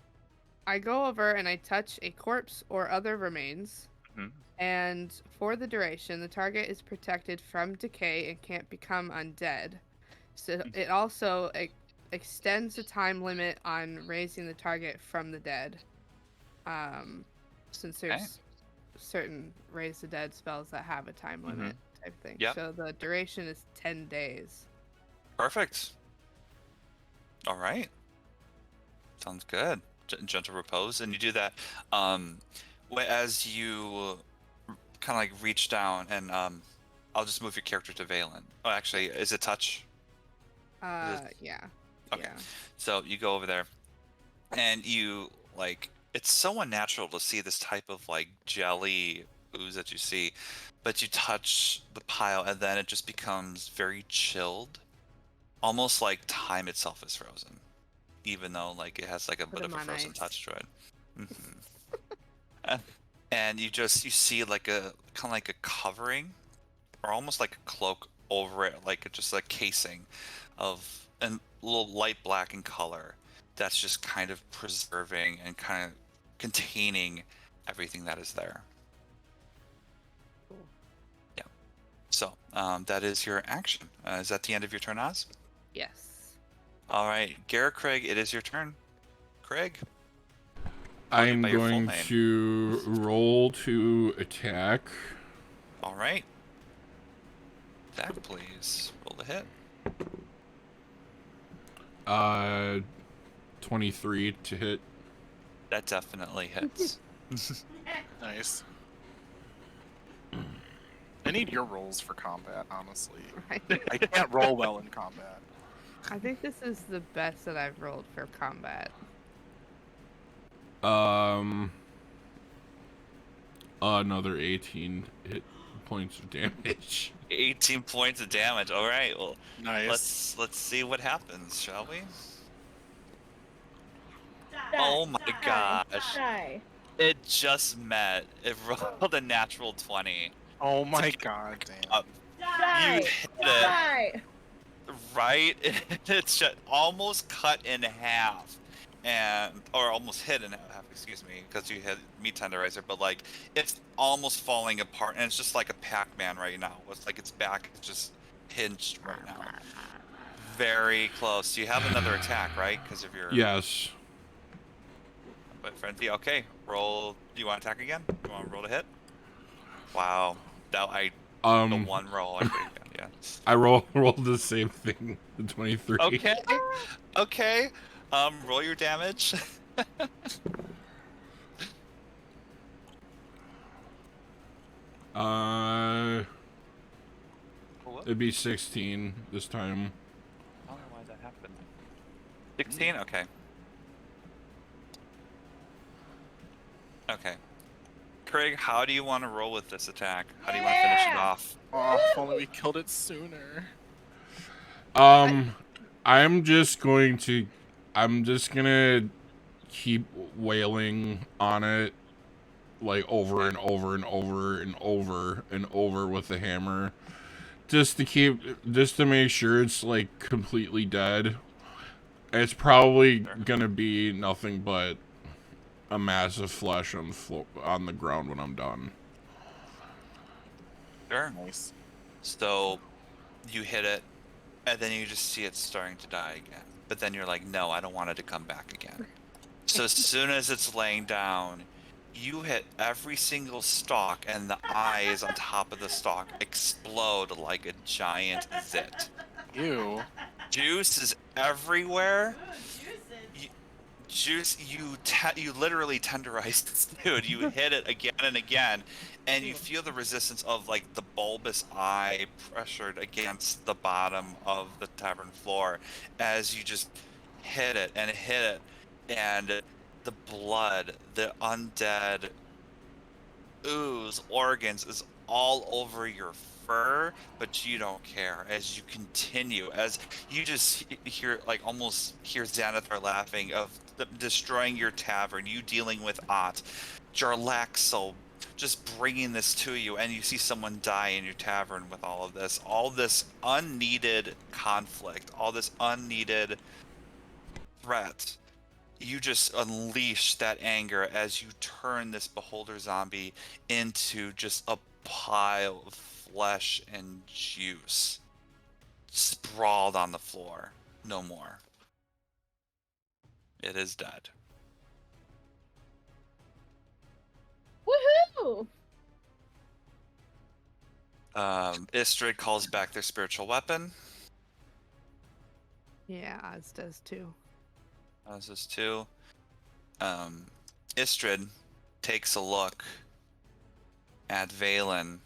I go over and I touch a corpse or other remains. Mhm. And for the duration, the target is protected from decay and can't become undead. So it also extends the time limit on raising the target from the dead. Since there's certain raise the dead spells that have a time limit type thing. Yep. So the duration is 10 days. Perfect. All right. Sounds good. Gentle repose, and you do that. As you kind of like reach down, and I'll just move your character to Valen. Oh, actually, is it touch? Yeah. Okay. Yeah. So you go over there, and you like. It's so unnatural to see this type of like jelly ooze that you see, but you touch the pile, and then it just becomes very chilled, almost like time itself is frozen, even though like it has like a Put bit of him a on frozen ice. touch to it. And you see like a kind of like a covering, or almost like a cloak over it, like just a casing of a little light black in color that's just kind of preserving and kind of containing everything that is there. Cool. Yeah. So that is your action. Is that the end of your turn, Oz? Yes. All right, Garrett, Craig, it is your turn. Craig. I'm by your full going name. to roll to attack. All right. Attack, please. Roll the hit. 23 to hit. That definitely hits. Nice. I need your rolls for combat, honestly. Right. I can't roll well in combat. I think this is the best that I've rolled for combat. Another 18 hit points of damage. 18 points of damage. All right. Well, Nice. let's see what happens, shall we? Die, Oh my gosh. Die. It just met. It rolled a natural 20. Oh my god, damn. Die. You hit it Die. right. It's just almost cut in half, or almost hit in half. Excuse me, because you hit meat tenderizer. But like, it's almost falling apart, and it's just like a Pac-Man right now. It's like its back is just hinged right now. Very close. You have another attack, right? Because of your Yes. But frenzy. Okay, roll. Do you want to attack again? You want to roll to hit? Wow. That the one roll I could have yeah. I rolled the same thing. The 23. Okay. Okay. Roll your damage. It'd be 16 this time. I don't know why that happened. 16? Okay. Okay. Craig, how do you want to roll with this attack? How do you want to finish it off? Oh, if only we killed it sooner. I'm just gonna keep wailing on it, like over and over and over and over and over with the hammer, just to make sure it's like completely dead. It's probably gonna be nothing but a mass of flesh on the ground when I'm done. Sure. Nice. So you hit it, and then you just see it starting to die again. But then you're like, no, I don't want it to come back again. So as soon as it's laying down, you hit every single stalk, and the eyes on top of the stalk explode like a giant zit. Ew. Juice is everywhere. You literally tenderize this dude. You hit it again and again, and you feel the resistance of like the bulbous eye pressured against the bottom of the tavern floor as you just hit it, and the blood, the undead ooze, organs is all over your fur, but you don't care as you continue, as you just hear, like, almost hear Xanathar laughing of destroying your tavern, you dealing with Ott, Jarlaxle just bringing this to you, and you see someone die in your tavern with all this unneeded conflict, all this unneeded threat. You just unleash that anger as you turn this beholder zombie into just a pile of flesh and juice sprawled on the floor. No more. It is dead. Woohoo! Istrid calls back their spiritual weapon. Yeah, Oz does too. Oz does too. Istrid takes a look at Valen,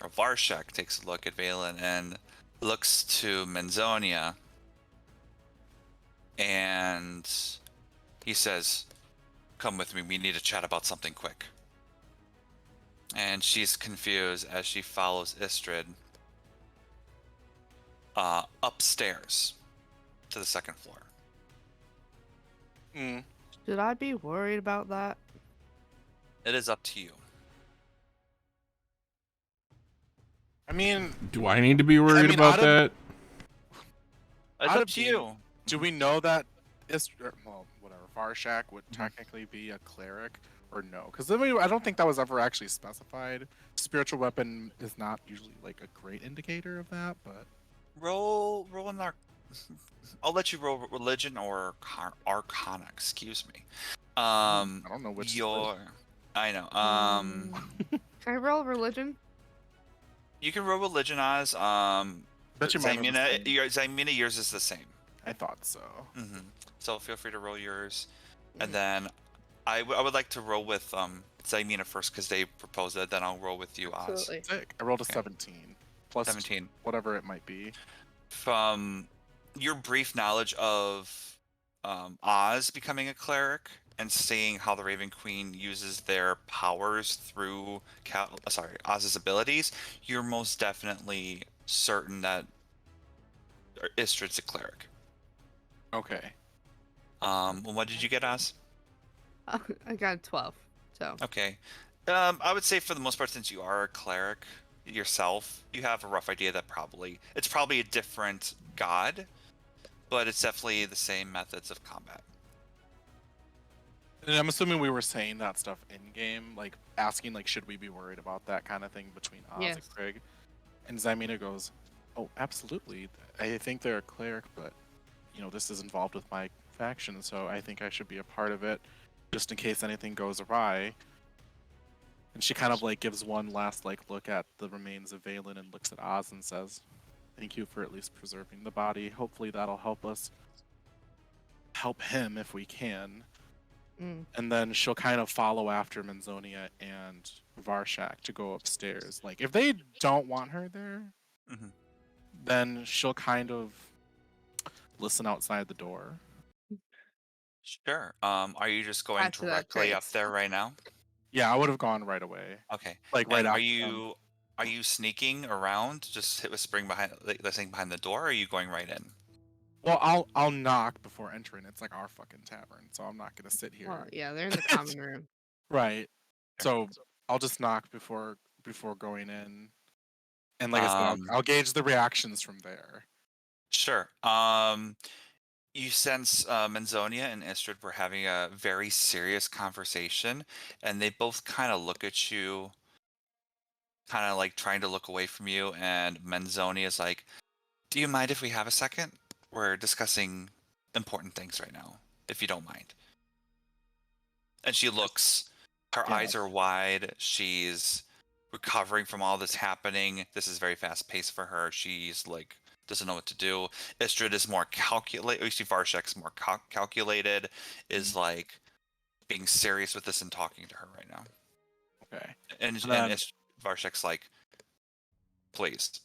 or Varshak takes a look at Valen and looks to Menzonia, and he says, "Come with me, we need to chat about something quick." And she's confused as she follows Istrid upstairs to the second floor. Should I be worried about that? It is up to you. I mean, Do I need to be worried about that? It's up to you. Do we know that well, whatever, Varshak would technically be a cleric or no? Because I don't think that was ever actually specified. Spiritual weapon is not usually like a great indicator of that, but Roll in I'll let you roll religion or arcana. Excuse me. I don't know which. I know. Can I roll religion? You can roll religion, Oz. Bet you mine are the same. Zymina, yours is the same. I thought so. So feel free to roll yours, and then I would like to roll with Zymina first because they proposed it. Then I'll roll with you, Oz. Absolutely. Sick. I rolled a 17 plus 17. Whatever it might be. From your brief knowledge of Oz becoming a cleric and seeing how the Raven Queen uses their powers through Oz's abilities, you're most definitely certain that Istrid's a cleric. Okay. What did you get, Oz? I got a 12. So. Okay. I would say for the most part, since you are a cleric yourself, you have a rough idea that it's probably a different god, but it's definitely the same methods of combat. And I'm assuming we were saying that stuff in game, like asking, like, should we be worried about that kind of thing between Oz and Craig? And Zymina goes, "Oh, absolutely. I think they're a cleric, but this is involved with my faction, so I think I should be a part of it, just in case anything goes awry." And she kind of like gives one last like look at the remains of Valen and looks at Oz and says, "Thank you for at least preserving the body. Hopefully that'll help us help him if we can." And then she'll kind of follow after Menzonia and Varshak to go upstairs. Like, if they don't want her there, then she'll kind of listen outside the door. Sure. Are you just going directly up there right now? Yeah, I would have gone right away. Okay. Like right after. Are you sneaking around, just whispering listening behind the door, or are you going right in? Well, I'll knock before entering. It's like our fucking tavern, so I'm not gonna sit here. Well, yeah, they're in the common room. Right. So I'll just knock before going in, and like I said, I'll gauge the reactions from there. Sure. You sense Menzonia and Istrid were having a very serious conversation, and they both kind of look at you, kind of like trying to look away from you, and Menzonia is like, "Do you mind if we have a second? We're discussing important things right now, if you don't mind." And she looks, her eyes are wide, she's recovering from all this happening. This is very fast paced for her. She's like, doesn't know what to do. Istrid is more calculated. You see Varshak's more calculated, is like being serious with this and talking to her right now. Okay. And Varshak's like, "Please."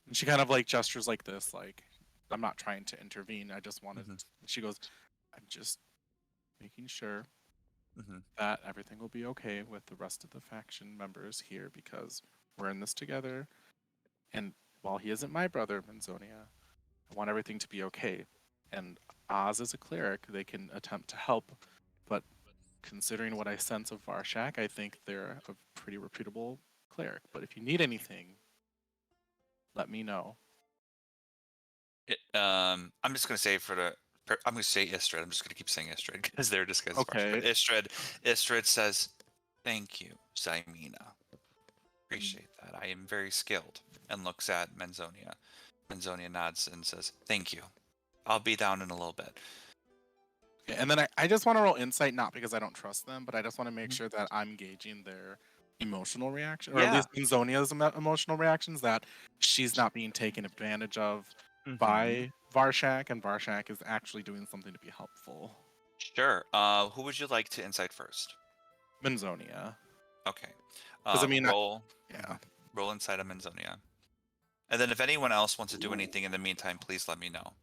And she kind of like gestures like this, like, "I'm not trying to intervene. I just wanted." She goes, "I'm just making sure that everything will be okay with the rest of the faction members here, because we're in this together. And while he isn't my brother, Menzonia, I want everything to be okay. And Oz is a cleric. They can attempt to help. But considering what I sense of Varshak, I think they're a pretty reputable cleric. But if you need anything, let me know." I'm just going to say I'm going to say Istrid. I'm just going to keep saying Istrid because they're discussing Varshak. But Istrid says, "Thank you, Zymina. Appreciate that. I am very skilled," and looks at Menzonia. Menzonia nods and says, "Thank you. I'll be down in a little bit." And then I just want to roll insight, not because I don't trust them, but I just want to make sure that I'm gauging their emotional reaction, or at Yeah. least Menzonia's emotional reactions, that she's not being taken advantage of Mhm. by Varshak, and Varshak is actually doing something to be helpful. Sure. Who would you like to insight first? Menzonia. Okay. 'Cause, I mean, roll. Yeah. Roll inside of Menzonia. And then if anyone else wants to do anything in the meantime, please let me know.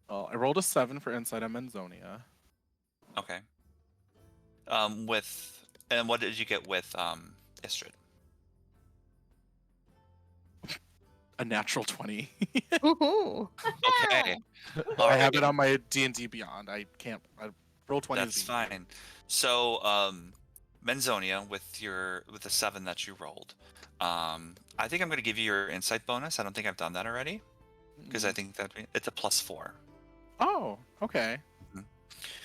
Well, I rolled a 7 for insight on Menzonia. Okay. And what did you get with Istrid? A natural 20. Ooh. Okay. I have Alrighty. it on my D&D Beyond. I roll 20. That's fine. So, Menzonia, with the 7 that you rolled, I think I'm going to give you your insight bonus. I don't think I've done that already, because I think that it's a +4. Oh, okay. Mhm.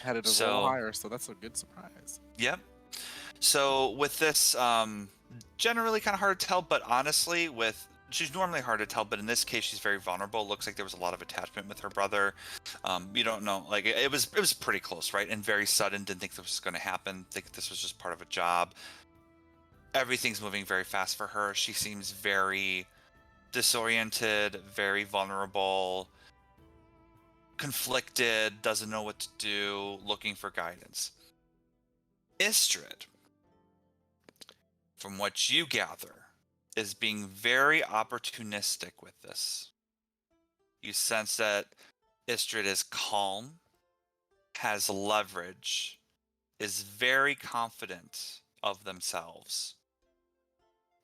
I had it a So- little higher, so that's a good surprise. Yep. So with this, generally kind of hard to tell, but honestly, she's normally hard to tell, but in this case, she's very vulnerable. Looks like there was a lot of attachment with her brother. You don't know, like it was pretty close, right? And very sudden. Didn't think this was going to happen. Think this was just part of a job. Everything's moving very fast for her. She seems very disoriented, very vulnerable, conflicted, doesn't know what to do, looking for guidance. Istrid, from what you gather, is being very opportunistic with this. You sense that Istrid is calm, has leverage, is very confident of themselves.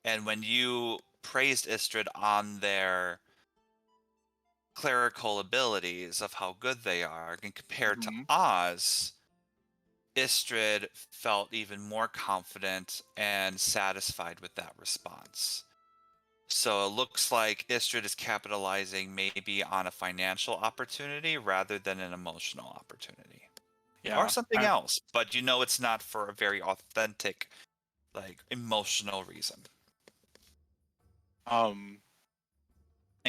And when you praised Istrid on their clerical abilities of how good they are, and compared to Oz, Istrid felt even more confident and satisfied with that response. So it looks like Istrid is capitalizing maybe on a financial opportunity rather than an emotional opportunity. Yeah. Or something else, but you know it's not for a very authentic, like, emotional reason. And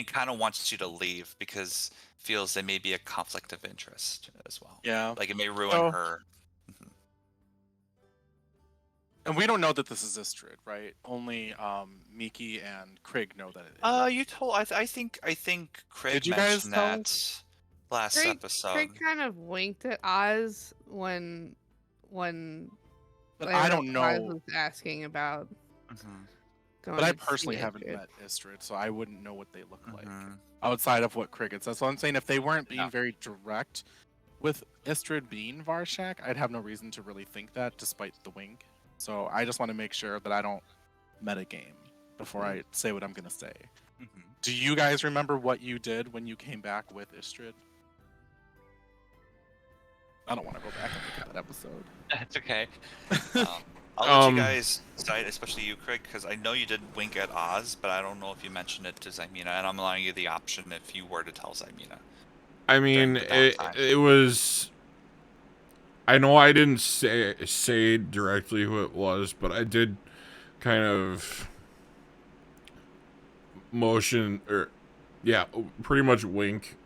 kind of wants you to leave because feels there may be a conflict of interest as well. Yeah. Like it may ruin her. And we don't know that this is Istrid, right? Only Miki and Craig know that it is. You told. I think Craig Did you guys mentioned tell that last episode. Craig kind of winked at Oz when But I don't Oz know. was asking about. But I personally haven't met Istrid, so I wouldn't know what they look like Mm-hmm. outside of what Craig had said. So I'm saying if they weren't being very direct with Istrid being Varshak, I'd have no reason to really think that, despite the wink. So I just want to make sure that I don't metagame before I say what I'm going to say. Do you guys remember what you did when you came back with Istrid? I don't want to go back and look at that episode. That's okay. I'll let you guys decide, especially you, Craig, because I know you did wink at Oz, but I don't know if you mentioned it to Zymina, and I'm allowing you the option if you were to tell Zymina. I mean, it was... I know I didn't say directly who it was, but I did kind of motion, or yeah, pretty much wink.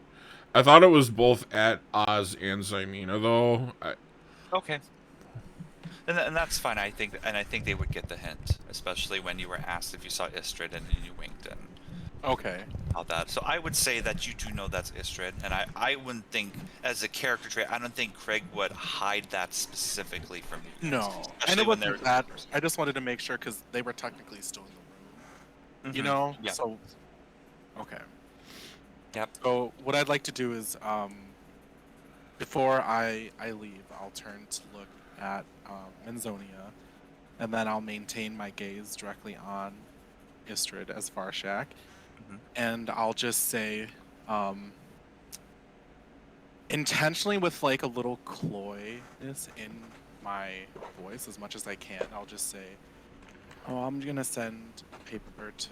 I thought it was both at Oz and Zymina, though. Okay. And that's fine. I think they would get the hint, especially when you were asked if you saw Istrid and you winked and all that. So I would say that you do know that's Istrid, and I wouldn't think, as a character trait, I don't think Craig would hide that specifically from you. No, and it wasn't that. I just wanted to make sure because they were technically still in the room. You know? Yeah. So, okay. Yep. So what I'd like to do is, before I leave, I'll turn to look at Menzonia, and then I'll maintain my gaze directly on Istrid as Varshak, and I'll just say, intentionally with like a little coyness in my voice as much as I can, I'll just say, oh, I'm gonna send a paper to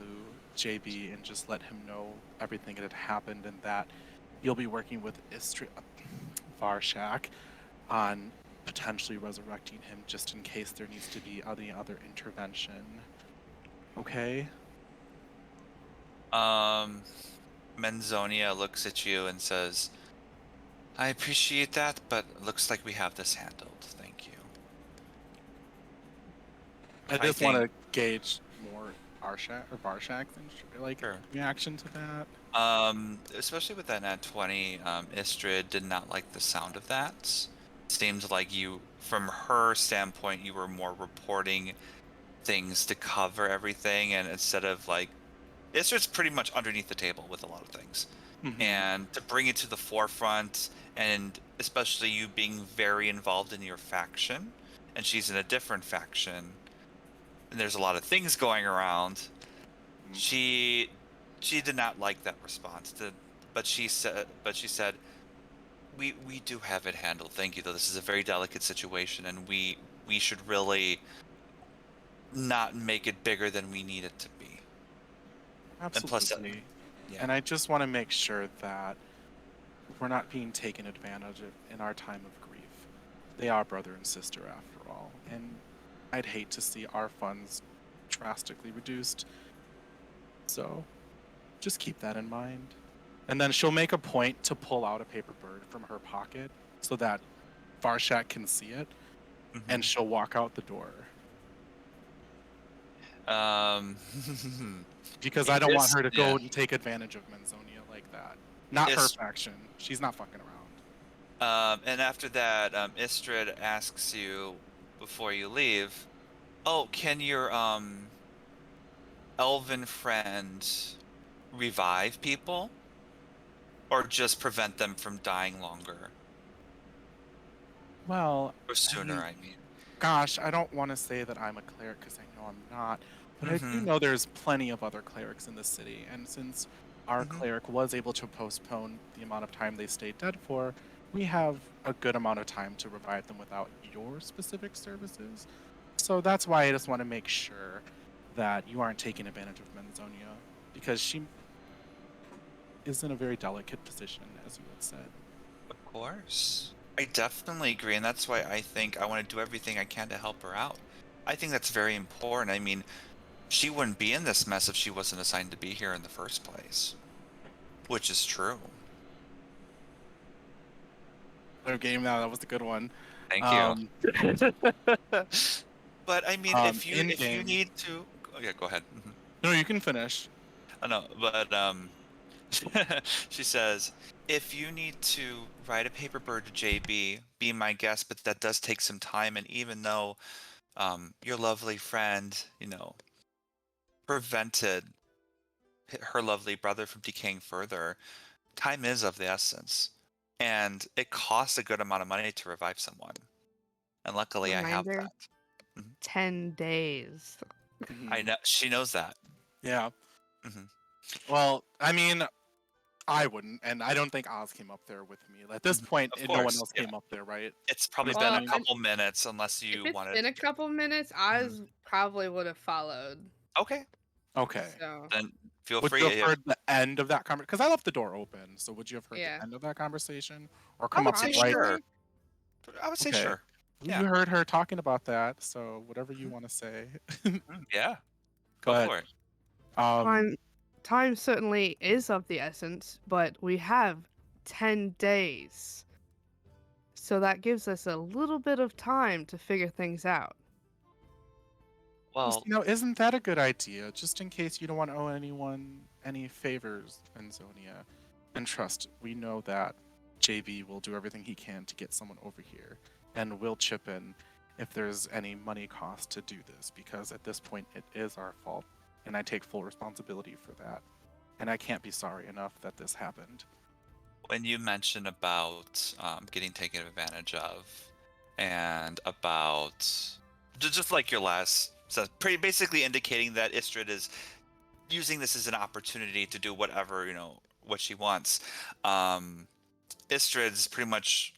JB and just let him know everything that had happened, and that you'll be working with Varshak on potentially resurrecting him just in case there needs to be any other intervention. Okay? Menzonia looks at you and says, I appreciate that, but it looks like we have this handled. Thank you. I just want to gauge more Barshak's like Sure. reaction to that. Especially with that nat 20, Istrid did not like the sound of that. Seemed like you, from her standpoint, you were more reporting things to cover everything, and instead of like, Istrid's pretty much underneath the table with a lot of things. And to bring it to the forefront, and especially you being very involved in your faction, and she's in a different faction, and there's a lot of things going around, she did not like that response. But she said, we do have it handled. Thank you, though. This is a very delicate situation, and we should really not make it bigger than we need it to be. Absolutely. And plus, yeah. And I just want to make sure that we're not being taken advantage of in our time of grief. They are brother and sister after all, and I'd hate to see our funds drastically reduced. So just keep that in mind. And then she'll make a point to pull out a paper bird from her pocket so that Varshak can see it, and she'll walk out the door. Because I don't want her to go and take advantage of Menzonia like that. Not her faction. She's not fucking around. And after that, Istrid asks you before you leave, "Oh, can your elven friend revive people, or just prevent them from dying longer?" Well, Or sooner, I mean. Gosh, I don't want to say that I'm a cleric because I know I'm not, but I do know there's plenty of other clerics in the city, and since our cleric was able to postpone the amount of time they stayed dead for, we have a good amount of time to revive them without your specific services. So that's why I just want to make sure that you aren't taking advantage of Menzonia, because she is in a very delicate position, as you had said. Of course. I definitely agree, and that's why I think I want to do everything I can to help her out. I think that's very important. I mean, she wouldn't be in this mess if she wasn't assigned to be here in the first place. Which is true. Their game now, that was a good one. Thank you. But I mean, if you need to, oh, yeah, go ahead. No, you can finish. Oh no, but she says, if you need to write a paper bird to JB, be my guest, but that does take some time, and even though your lovely friend, prevented her lovely brother from decaying further, time is of the essence, and it costs a good amount of money to revive someone, and luckily I have that. 10 days. I know, she knows that. Yeah. Well, I mean, I wouldn't, and I don't think Oz came up there with me. At this point, no one else came up there, right? It's probably been a couple minutes, unless you wanted. If it's been a couple minutes, Oz probably would have followed. Okay. So. Then feel would free. you have heard the end of that conversation? Because I left the door open, so would you have heard the end of that conversation, or come up right? Sure. I would say sure. Yeah. You heard her talking about that, so whatever you want to say. Yeah. Go for it. Time certainly is of the essence, but we have 10 days. So that gives us a little bit of time to figure things out. Well, isn't that a good idea? Just in case you don't want to owe anyone any favors, Menzonia. And trust, we know that JB will do everything he can to get someone over here. And we'll chip in if there's any money cost to do this, because at this point it is our fault, and I take full responsibility for that. And I can't be sorry enough that this happened. When you mention about getting taken advantage of, and about just like your last, so basically indicating that Istrid is using this as an opportunity to do whatever, what she wants. Istrid's pretty much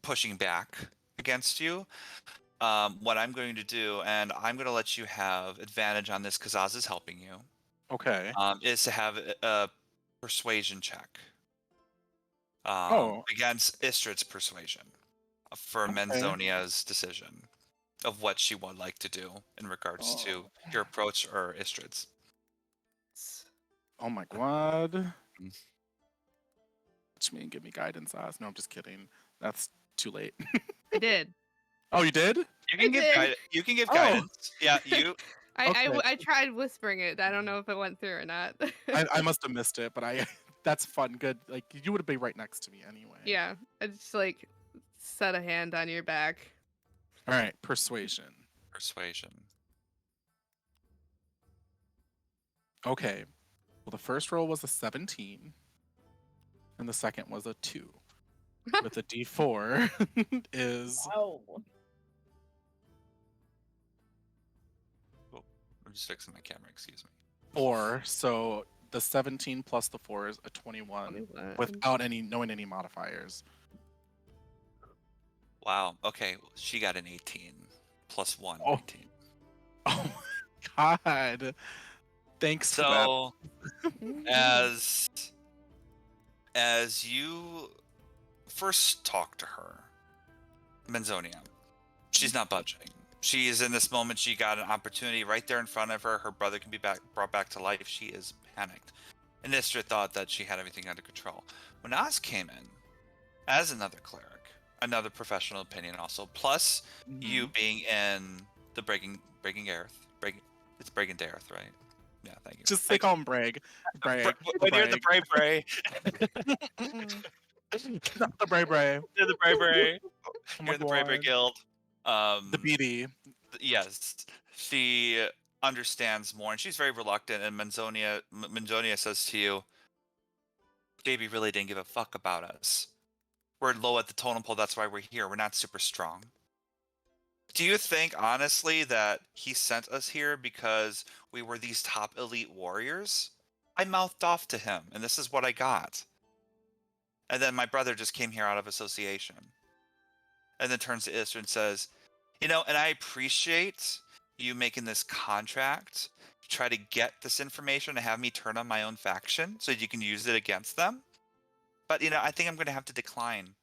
pushing back against you. What I'm going to do, and I'm going to let you have advantage on this because Oz is helping you. Okay. Is to have a persuasion check. Against Istrid's persuasion for Menzonia's decision of what she would like to do in regards to your approach or Istrid's. Oh my god. Touch me and give me guidance, Oz. No, I'm just kidding. That's too late. I did. Oh, you did? You can give guidance. Yeah, you. I tried whispering it. I don't know if it went through or not. I must have missed it, but that's fun. Good. Like you would have been right next to me anyway. Yeah, I just like set a hand on your back. All right, persuasion. Persuasion. Okay. Well, the first roll was a 17, and the second was a 2. With a D4 is Wow. Oh, I'm just fixing my camera. Excuse me. 4. So the 17 plus the 4 is a 21 without knowing any modifiers. Wow. Okay, she got an 18 plus 1. Oh. 18. Oh my god. Thanks for that. So as you first talk to her, Menzonia, she's not budging. She is in this moment. She got an opportunity right there in front of her. Her brother can be brought back to life. She is panicked. And Istra thought that she had everything under control. When Oz came in, as another cleric, another professional opinion also, plus you being in the Breaking Dareth. It's Breaking Dareth, right? Yeah, thank you. Just call him Brag. Brag. When you're the Bray Bray. Not the Bray Bray. You're the Bray Bray. Oh my You're the Bray Bray God. Guild. The BD. Yes, she understands more, and she's very reluctant. And Menzonia says to you, "JB really didn't give a fuck about us. We're low at the totem pole. That's why we're here. We're not super strong. Do you think, honestly, that he sent us here because we were these top elite warriors? I mouthed off to him, and this is what I got. And then my brother just came here out of association." And then turns to Istra and says, "And I appreciate you making this contract to try to get this information to have me turn on my own faction so you can use it against them. But, I think I'm going to have to decline.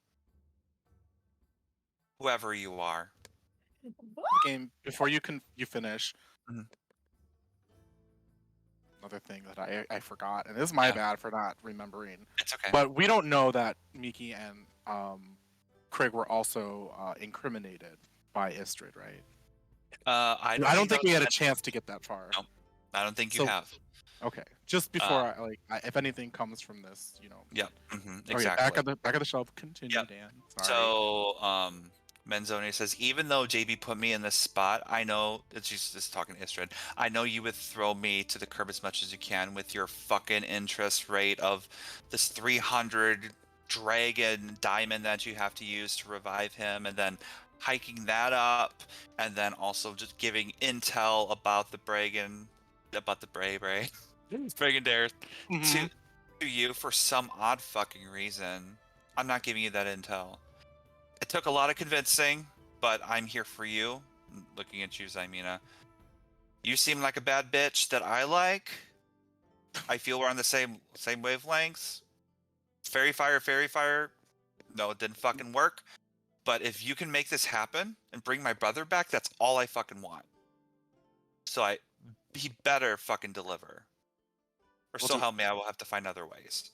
Whoever you are." Game before you finish. Mhm. Another thing that I forgot, and this is my bad for not remembering. It's okay. But we don't know that Miki and Craig were also incriminated by Istrid, right? I don't think we had a chance to get that far. No, I don't think you have. Okay, just before if anything comes from this, Yeah, Okay, exactly. back of the shelf. Continue, Yep. Dan. Sorry. So, Menzonia says, "Even though JB put me in this spot, I know," she's just talking to Istrid, "I know you would throw me to the curb as much as you can with your fucking interest rate of this 300 dragon diamond that you have to use to revive him, and then hiking that up, and then also just giving intel about the Bray Bray, Dragon Dareth to you for some odd fucking reason. I'm not giving you that intel. It took a lot of convincing, but I'm here for you." Looking at you, Zymina. "You seem like a bad bitch that I like. I feel we're on the same wavelengths. Fairy fire. No, it didn't fucking work. But if you can make this happen and bring my brother back, that's all I fucking want. So he better fucking deliver. Or so help me, I will have to find other ways."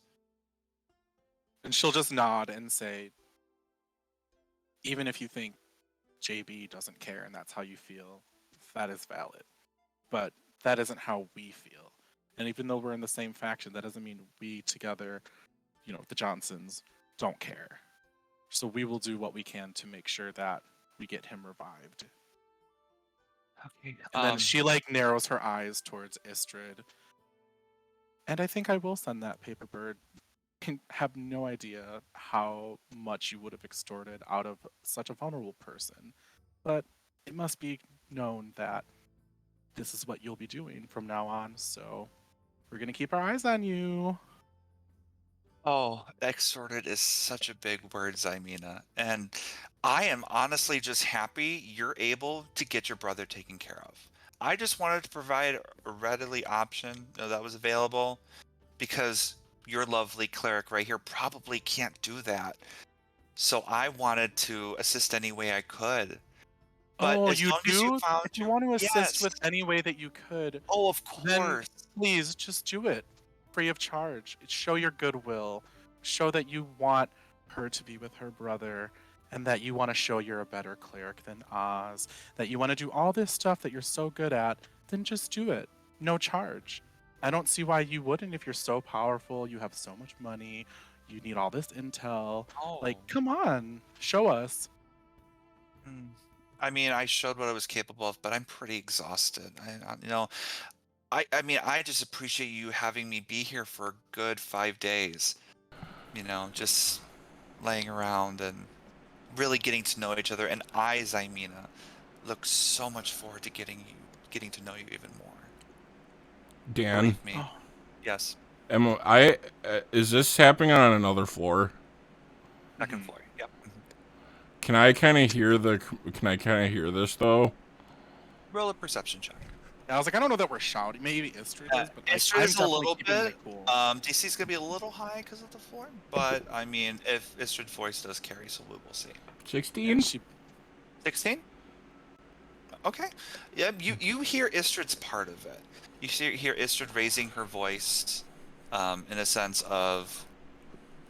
And she'll just nod and say, "Even if you think JB doesn't care and that's how you feel, that is valid. But that isn't how we feel. And even though we're in the same faction, that doesn't mean we together, the Johnsons, don't care. So we will do what we can to make sure that we get him revived." Okay. And then she narrows her eyes towards Istrid. "And I think I will send that paper bird. Can have no idea how much you would have extorted out of such a vulnerable person. But it must be known that this is what you'll be doing from now on. So we're going to keep our eyes on you." Oh, extorted is such a big word, Zymina. And I am honestly just happy you're able to get your brother taken care of. I just wanted to provide a readily option that was available, because your lovely cleric right here probably can't do that. So I wanted to assist any way I could. But you do? If you want to assist with any way that you could, oh, of course. Then please just do it. Free of charge. Show your goodwill. Show that you want her to be with her brother, and that you want to show you're a better cleric than Oz. That you want to do all this stuff that you're so good at then just do it. No charge. I don't see why you wouldn't if you're so powerful, you have so much money, you need all this intel. Like, come on, show us. I mean, I showed what I was capable of, but I'm pretty exhausted. I mean, I just appreciate you having me be here for a good 5 days. Just laying around and really getting to know each other. And I, Zymina, look so much forward to getting to know you even more. Dan, Believe me. Yes. Is this happening on another floor? Second floor. Yep. Can I kind of hear this though? Roll a perception check. I was like, I don't know that we're shouting. Maybe Istrid is, but like, Istrid is a definitely little keeping bit. it cool. DC's gonna be a little high because of the floor, but I mean, if Istrid's voice does carry, so we will see. 16. 16. Okay. Yeah. You hear Istrid's part of it. You hear Istrid raising her voice, in a sense of,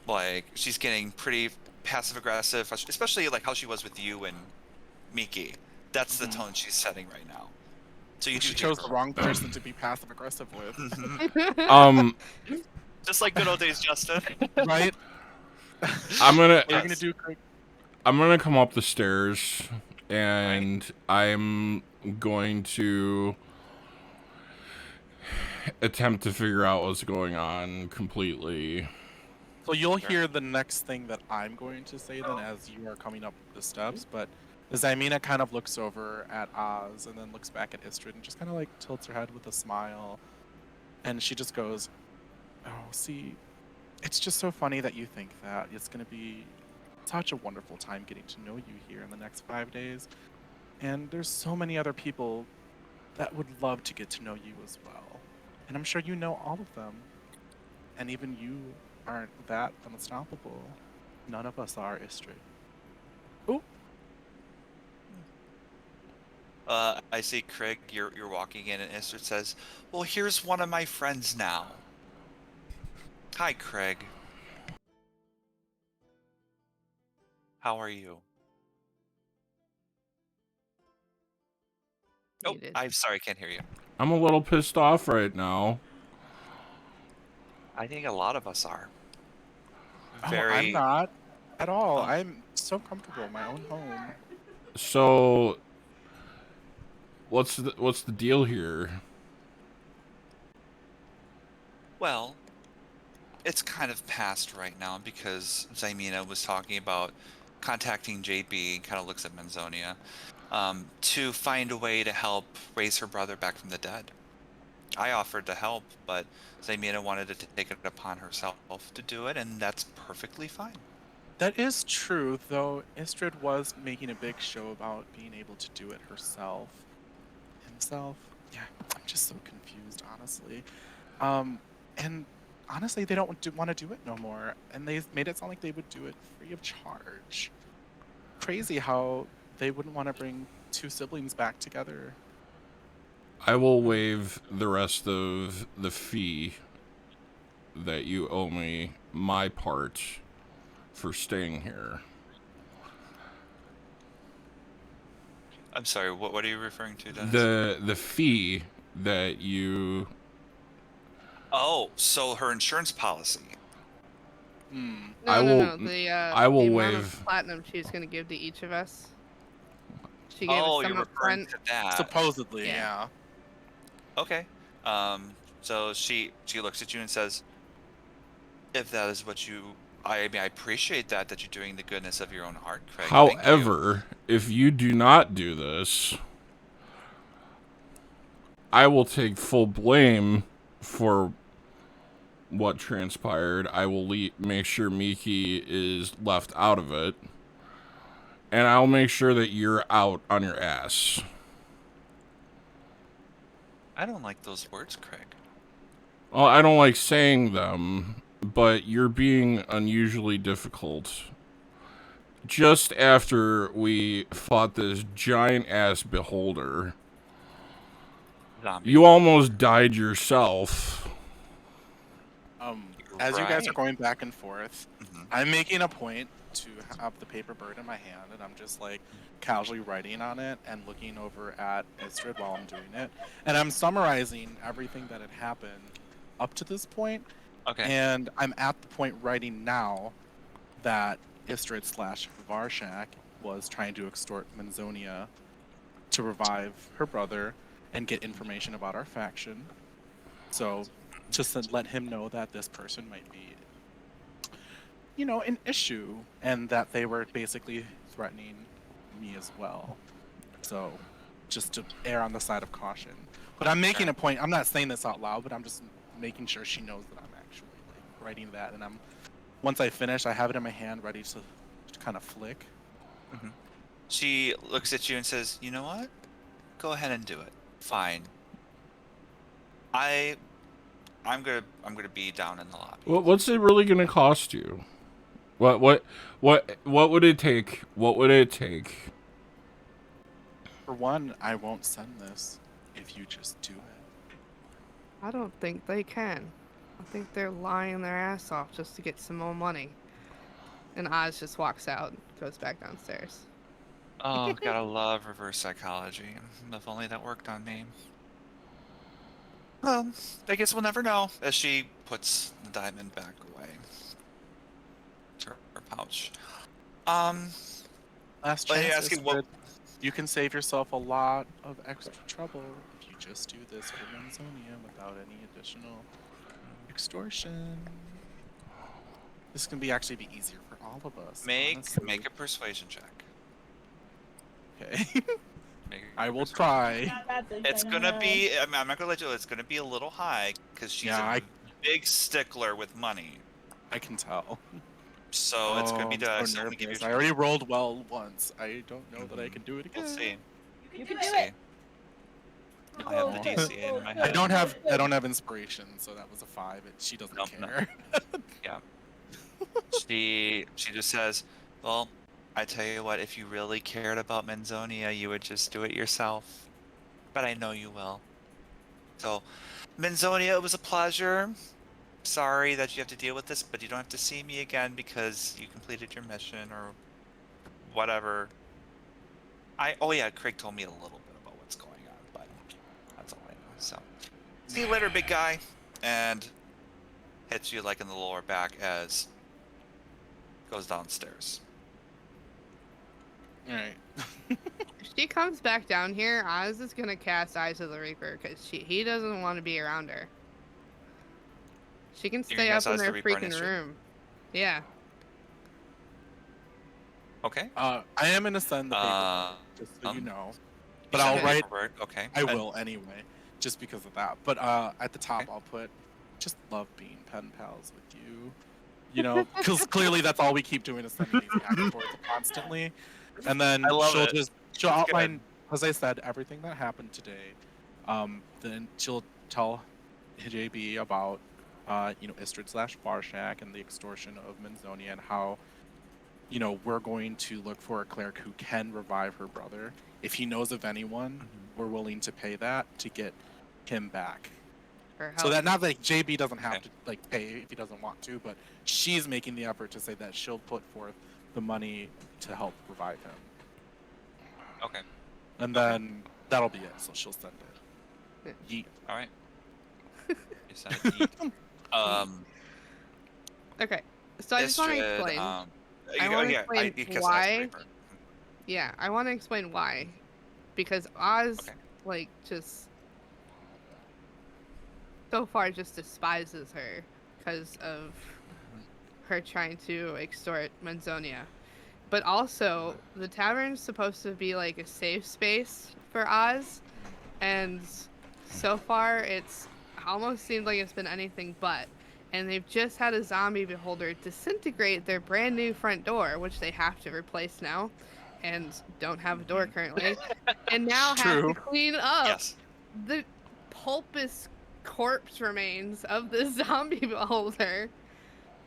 like, she's getting pretty passive aggressive, especially like how she was with you and Miki. That's the tone she's setting right now. So she chose the wrong person to be passive aggressive with. Just like good old days, Justin. Right? I'm gonna. What are you gonna do, Craig? I'm gonna come up the stairs, and I'm going to attempt to figure out what's going on completely. So you'll hear the next thing that I'm going to say then as you are coming up the steps, but Zymina kind of looks over at Oz and then looks back at Istrid and just kind of like tilts her head with a smile. And she just goes, oh, see, it's just so funny that you think that. It's going to be such a wonderful time getting to know you here in the next 5 days. And there's so many other people that would love to get to know you as well. And I'm sure you know all of them. And even you aren't that unstoppable. None of us are, Istrid. Ooh. I see Craig, you're walking in, and Istrid says, well, here's one of my friends now. Hi, Craig. How are you? Oh, I'm sorry, I can't hear you. I'm a little pissed off right now. I think a lot of us are. I'm not at all. I'm so comfortable in my own home. So, what's the deal here? Well, it's kind of past right now because Zymina was talking about contacting JB and kind of looks at Menzonia to find a way to help raise her brother back from the dead. I offered to help, but Zymina wanted to take it upon herself to do it, and that's perfectly fine. That is true, though Istrid was making a big show about being able to do it herself. Himself? Yeah, I'm just so confused, honestly. And honestly, they don't want to do it no more, and they made it sound like they would do it free of charge. Crazy how they wouldn't want to bring two siblings back together. I will waive the rest of the fee that you owe me, my part, for staying here. I'm sorry, what are you referring to, Dennis? The fee that you... Oh, so her insurance policy. No, I will the amount waive of platinum she's going to give to each of us. She gave Oh, us some you're referring upfront. to that. Supposedly, yeah. Okay. So she looks at you and says, if that is what you... I mean, I appreciate that you're doing the goodness of your own heart, Craig. However, if you do not do this, I will take full blame for what transpired. I will make sure Miki is left out of it. And I'll make sure that you're out on your ass. I don't like those words, Craig. Well, I don't like saying them, but you're being unusually difficult. Just after we fought this giant-ass beholder, Zombie. you almost died yourself. As you guys are going back and forth, I'm making a point to have the paper bird in my hand, and I'm just like casually writing on it and looking over at Istrid while I'm doing it, and I'm summarizing everything that had happened up to this point. Okay. And I'm at the point writing now that Istrid / Varshak was trying to extort Menzonia to revive her brother and get information about our faction. So just to let him know that this person might be, you know, an issue, and that they were basically threatening me as well. So just to err on the side of caution. But I'm making a point. I'm not saying this out loud, but I'm just making sure she knows that I'm actually like writing that. And once I finish, I have it in my hand ready to kind of flick. Mm-hmm. She looks at you and says, "You know what? Go ahead and do it. Fine. I'm gonna be down in the lobby." What's it really gonna cost you? What would it take? What would it take? For one, I won't send this if you just do it. I don't think they can. I think they're lying their ass off just to get some more money. And Oz just walks out, goes back downstairs. Oh, gotta love reverse psychology. If only that worked on me. Well, I guess we'll never know. As she puts the diamond back away to her pouch. Last Well, chance, asking what- you can save yourself a lot of extra trouble if you just do this for Menzonia without any additional extortion. This can actually be easier for all of us. honestly. Make a persuasion check. Okay. Make I will persuasion try. Not that this, It's I gonna know. be. I'm not gonna let you. It's gonna be a little high because she's Yeah, a big stickler with money. I can tell. So it's gonna be I'm the. so I'm gonna give you. nervous. I already rolled well once. I don't know that I can do it again. We'll see. You can do See. it. I have the Oh, DC in my oh, head. I don't have inspiration, so that was a 5. She doesn't Nope, no. care. Yeah. She just says, "Well, I tell you what. If you really cared about Menzonia, you would just do it yourself. But I know you will. So, Menzonia, it was a pleasure. Sorry that you have to deal with this, but you don't have to see me again because you completed your mission or whatever. Oh yeah, Craig told me a little bit about what's going on, but that's all I know. So, see you later, big guy." And hits you like in the lower back as goes downstairs. Alright. If she comes back down here, Oz is gonna cast Eyes of the Reaper because he doesn't want to be around her. She can You're stay gonna up cast in Eyes of their the Reaper on freaking Istrid? room. Yeah. Okay. I am gonna send the paperwork, just so you know. But I'll Send write. paperwork, okay. I will anyway, just because of that. But at the top, Okay. I'll put, "Just love being pen pals with you." You know, because clearly that's all we keep doing is sending these back and forth constantly. And then I love she'll it. she'll It's good. outline, as I said, everything that happened today. Then she'll tell JB about Istrid / Varshak and the extortion of Menzonia and how, we're going to look for a cleric who can revive her brother. If he knows of anyone, we're willing to pay that to get him back. Her So help. that not that JB doesn't have Okay. to pay if he doesn't want to, but she's making the effort to say that she'll put forth the money to help revive him. Okay. And then that'll be it. So she'll send it. Yeet. All right. You send it to Yeet. Okay. So I just want to Istrid, explain. I wanna explain you cast Eyes of the why- Reaper. Yeah, I want to explain why. Because Oz, Okay. just so far just despises her because of her trying to extort Menzonia. But also, the tavern's supposed to be like a safe space for Oz, and so far it's almost seemed like it's been anything but. And they've just had a zombie beholder disintegrate their brand new front door, which they have to replace now, and don't have a door currently, and now have True. to clean up Yes. the pulpous corpse remains of the zombie beholder,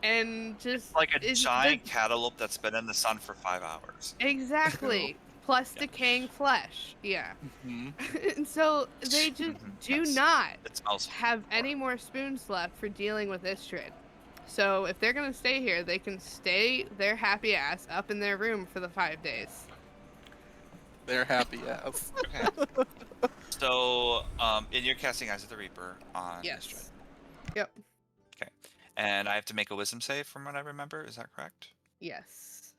and just Like a it's giant cantaloupe that's been in the sun for 5 hours. exactly plus Yeah. decaying flesh. Yeah. Mhm. And so they just do Yes. not It smells have any more spoons left for dealing with Istrid. So if they're gonna stay here, they can stay their happy ass up in their room for the 5 days. They're happy ass. Okay. So, and you're casting Eyes of the Reaper on Yes. Istrid. Yep. Okay. And I have to make a wisdom save from what I remember. Is that correct? Yes.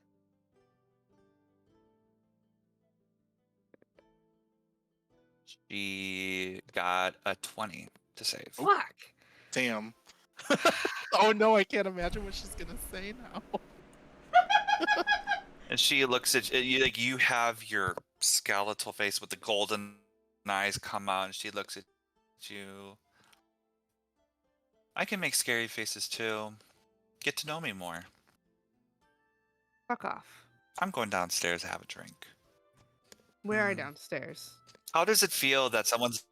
She got a 20 to save. Fuck. Damn. Oh no, I can't imagine what she's gonna say now. And she looks at you like you have your skeletal face with the golden eyes come out, and she looks at you. I can make scary faces too. Get to know me more. Fuck off. I'm going downstairs to have a drink. Where are downstairs? How does it feel that someone's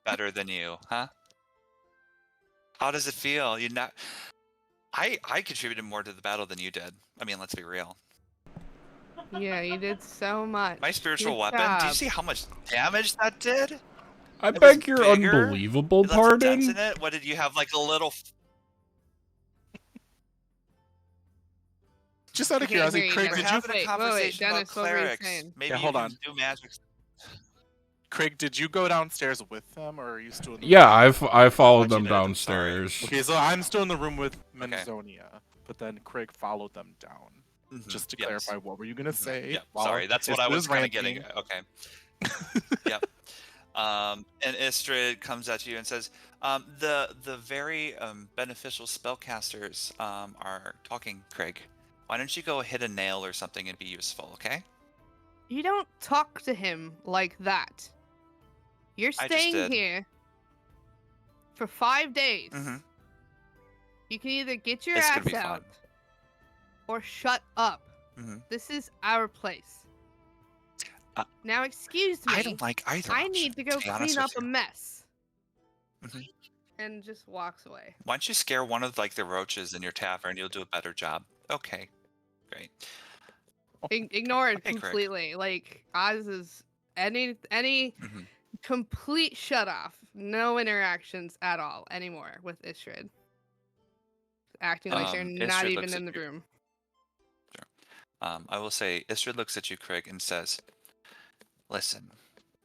better than you, huh? How does it feel? You not. I contributed more to the battle than you did. I mean, let's be real. Yeah, you did so much. My spiritual Good weapon. Do you job. see how much damage that did? I It beg was your bigger. unbelievable It left a dent in pardon. it. What did you have? Like a little. Just out of I can't curiosity, hear you, Craig, We're Dennis. did you having a Wait, conversation about Dennis, what were you clerics. saying? Maybe Yeah, you hold can on. do magic. Craig, did you go downstairs with them, or are you still in the Yeah, room? I followed Thought you them did, I'm downstairs. Okay, so I'm still in the room with Menzonia, but then Craig followed them down. Mhm, Just to yes. clarify, what were you gonna say? Yeah, while sorry, that's what I Istrid was kind of getting ranting? at. Okay. Yep. And Istrid comes at you and says, the very beneficial spellcasters are talking, Craig. Why don't you go hit a nail or something and be useful, okay? You don't talk to him like that. You're I just staying did. here for 5 days. Mhm. You can either get your It's gonna ass be out fun. or shut up. Mhm. This is our place. Uh, Now, excuse me. I don't like either I option, need to go be honest clean up with a you. mess. Mhm. And just walks away. Why don't you scare one of like the roaches in your tavern? You'll do a better job. Okay, great. Ignore it Okay, Craig. completely. Like Oz is any Mhm. complete shut off. No interactions at all anymore with Istrid. Acting like they're not Istrid even looks in at the you. room. I will say, Istrid looks at you, Craig, and says, "Listen,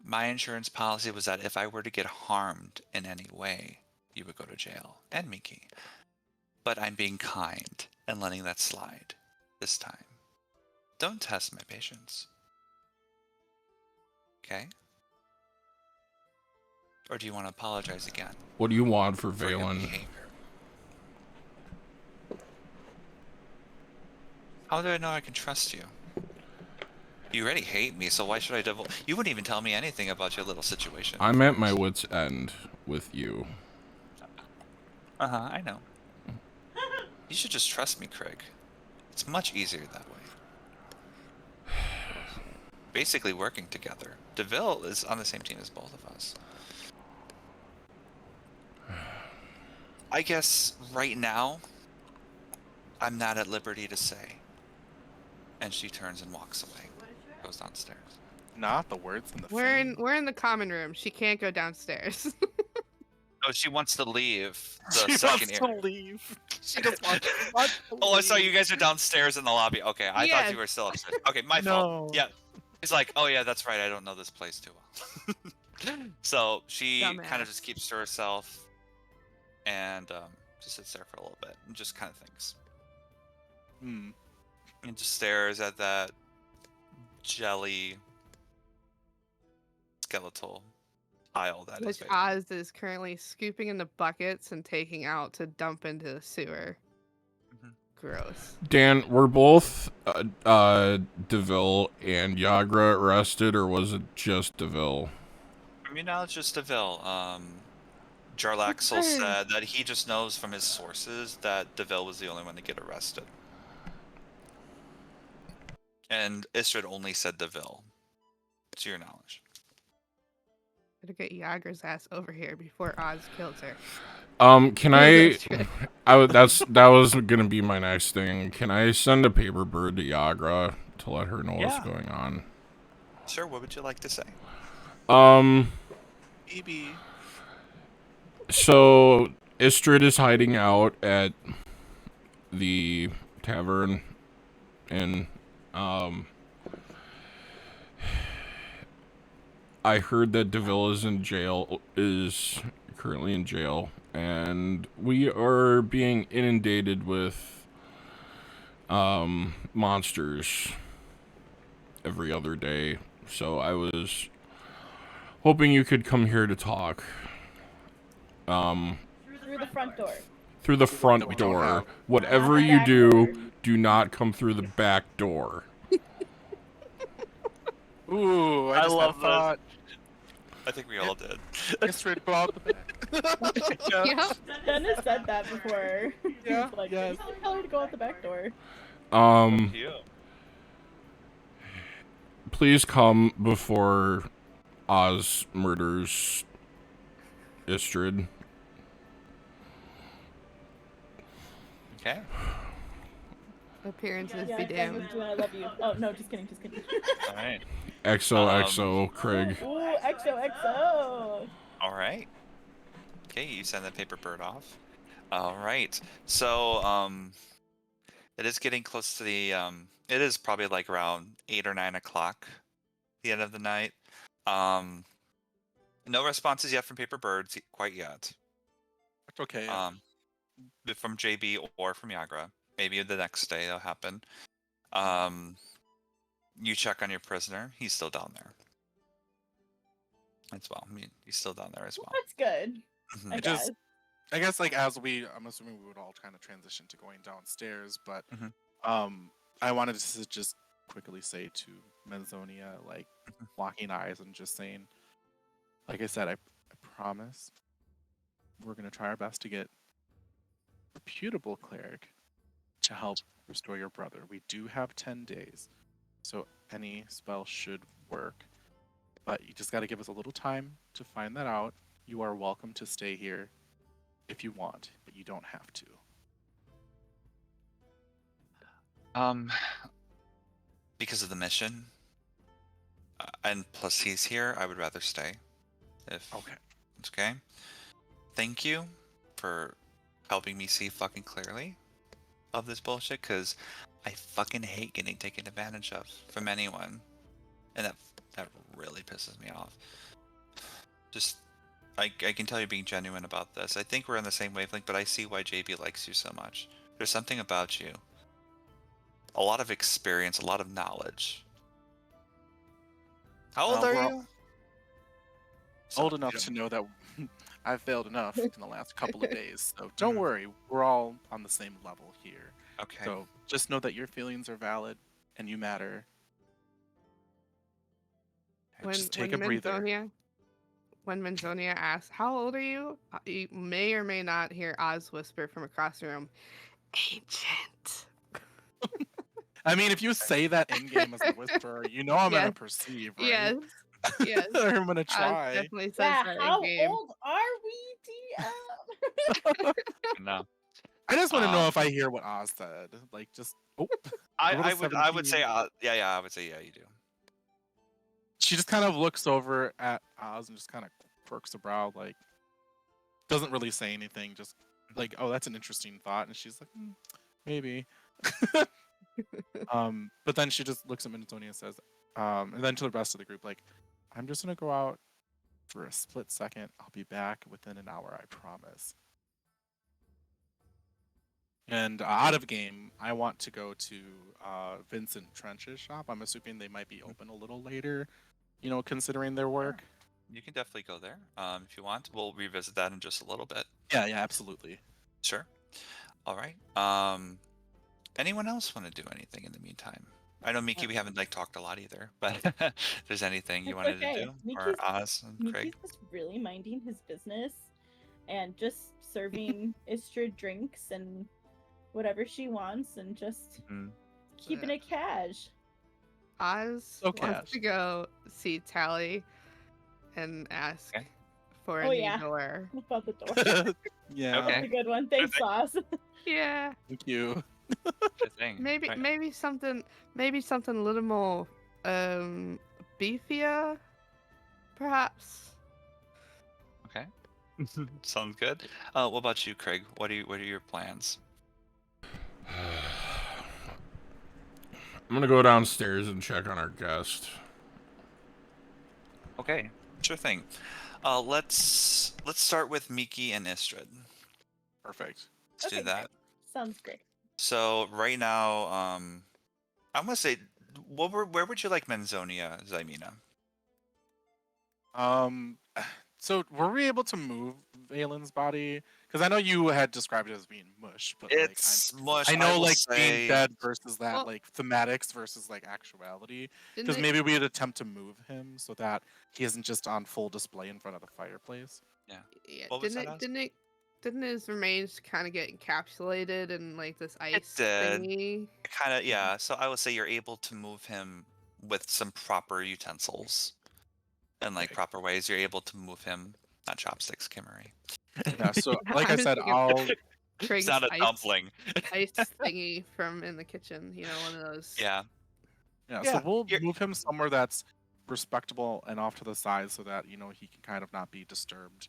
my insurance policy was that if I were to get harmed in any way, you would go to jail, and Miki. But I'm being kind and letting that slide this time. Don't test my patience. Okay? Or do you want to apologize again What do you want for for your Valen? behavior?" How do I know I can trust you? You already hate me, so why should I divulge? You wouldn't even tell me anything about your little situation. I'm at my wit's end with you. I know. You should just trust me, Craig. It's much easier that way. Basically working together. DeVille is on the same team as both of us. I guess right now, I'm not at liberty to say. And she turns and walks away. Goes downstairs. Not the words in the We're in the common room. She can't go downstairs. Oh, she wants to leave the She second wants area. to leave. She just wants to Oh, I saw leave. you guys are downstairs in the lobby. Okay, I thought Yes. you were still upstairs. Okay, my fault. No. Yeah. He's like, oh yeah, that's right. I don't know this place too well. So she kind Dumbass. of just keeps to herself and just sits there for a little bit and just kind of thinks. Hmm. And just stares at that jelly skeletal pile that is Which Valen. Oz is currently scooping into buckets and taking out to dump into the sewer. Mhm. Gross. Dan, were both DeVille and Yagra arrested, or was it just DeVille? I mean, now it's just DeVille. Jarlaxle Okay. said that he just knows from his sources that DeVille was the only one to get arrested. And Istrid only said DeVille, to your knowledge. Better get Yagra's ass over here before Oz kills her. Can Who's I? Istrid? That was gonna be my next thing. Can I send a paper bird to Yagra to let her know what's Yeah. going on? Sure, what would you like to say? Maybe. So Istrid is hiding out at the tavern, and I heard that Deville is currently in jail, and we are being inundated with monsters every other day. So I was hoping you could come here to talk. Through the front door. Through the front door. Whatever Not the you back do, door. do not come through the back door. Ooh, I just love had a thought. I think we all did. Get straight out the back. Yep. Dennis said that before. Yeah, He's like, yes. "You tell her to go out the back door." You. Please come before Oz murders Istrid. Okay. Appearances Yeah, be Dennis, damned. do I love you. Oh no, just kidding, just kidding. All right. XOXO, Craig. Ooh, XOXO. All right. Okay, you send the paper bird off. All right. So, it is getting close to the, it is probably like around 8 or 9 o'clock, the end of the night. No responses yet from paper birds quite yet. It's okay. From JB or from Yagra. Maybe the next day it'll happen. You check on your prisoner. He's still down there. As well. I mean, he's still down there as well. That's good. Mhm. I It guess. just- I guess like I'm assuming we would all kind of transition to going downstairs, but Mhm. I wanted to just quickly say to Menzonia, like locking eyes and just saying, like I said, I promise we're gonna try our best to get a reputable cleric to help restore your brother. We do have 10 days, so any spell should work. But you just got to give us a little time to find that out. You are welcome to stay here if you want, but you don't have to. Because of the mission, and plus he's here, I would rather stay. If Okay. it's okay. Thank you for helping me see fucking clearly of this bullshit, because I fucking hate getting taken advantage of from anyone, and that really pisses me off. Just, I can tell you're being genuine about this. I think we're on the same wavelength, but I see why JB likes you so much. There's something about you. A lot of experience, a lot of knowledge. How old are we're you? Old So, enough you to don't- know that I failed enough in the last couple of days. So don't Mhm. worry, we're all on the same level here. Okay. So just know that your feelings are valid and you matter. When Just take a breather. When Menzonia asks, "How old are you?" You may or may not hear Oz whisper from across the room, "Ancient." I mean, if you say that in game as a whisperer, you know I'm gonna Yes. perceive, right? Yes. Yes. I'm gonna Oz try. definitely says Yeah, that how in game. old are we, DM? No. I just want to know Um, if I hear what Oz said. Like, just I I rolled a would say 17. yeah, I would say yeah, you do. She just kind of looks over at Oz and just kind of quirks a brow, like doesn't really say anything. Just like, oh, that's an interesting thought, and she's like, maybe. But then she just looks at Minatonia and says, and then to the rest of the group, like, I'm just gonna go out for a split second. I'll be back within an hour, I promise. And out of game, I want to go to Vincent Trench's shop. I'm assuming they might be open a little later, considering their work. You can definitely go there if you want. We'll revisit that in just a little bit. Yeah, absolutely. Sure. All right. Anyone else want to do anything in the meantime? I know Miki, we haven't talked a lot either, but if there's anything you wanted to do, or Oz and Craig. Miki's just really minding his business and just serving Istrid drinks and whatever she wants and just keeping it cash. Oz So wants cash. to go see Tally and ask Okay. for a Oh, new yeah. door. About the door. Yeah. Okay. That's a good one. Thanks, Sauce. Yeah. Thank you. Good thing. Maybe Right. maybe something a little more beefier, perhaps. Okay. Sounds good. What about you, Craig? What are your plans? I'm gonna go downstairs and check on our guest. Okay, sure thing. Let's start with Miki and Istrid. Perfect. Let's do Okay, that. Sounds great. So right now, I'm gonna say, where would you like Menzonia, Zymina? Um, so were we able to move Valen's body? Because I know you had described it as being mush, but like It's mush. I I know will like being say, dead versus that Well- like thematics versus like actuality. Didn't Because it- maybe we'd attempt to move him so that he isn't just on full display in front of the fireplace. Yeah, What was that, Oz? didn't his remains kind of get encapsulated in like this ice did. thingy? Kind of, yeah. So I would say you're able to move him with some proper utensils and like Okay. proper ways. You're able to move him, not chopsticks, Kimarie. Yeah. So like I was said, thinking I'll Craig's It's not a ice, dumpling. ice thingy from in the kitchen. You know, one of those. Yeah. Yeah, Yeah, so we'll you're- move him somewhere that's respectable and off to the side so that, you know, he can kind of not be disturbed.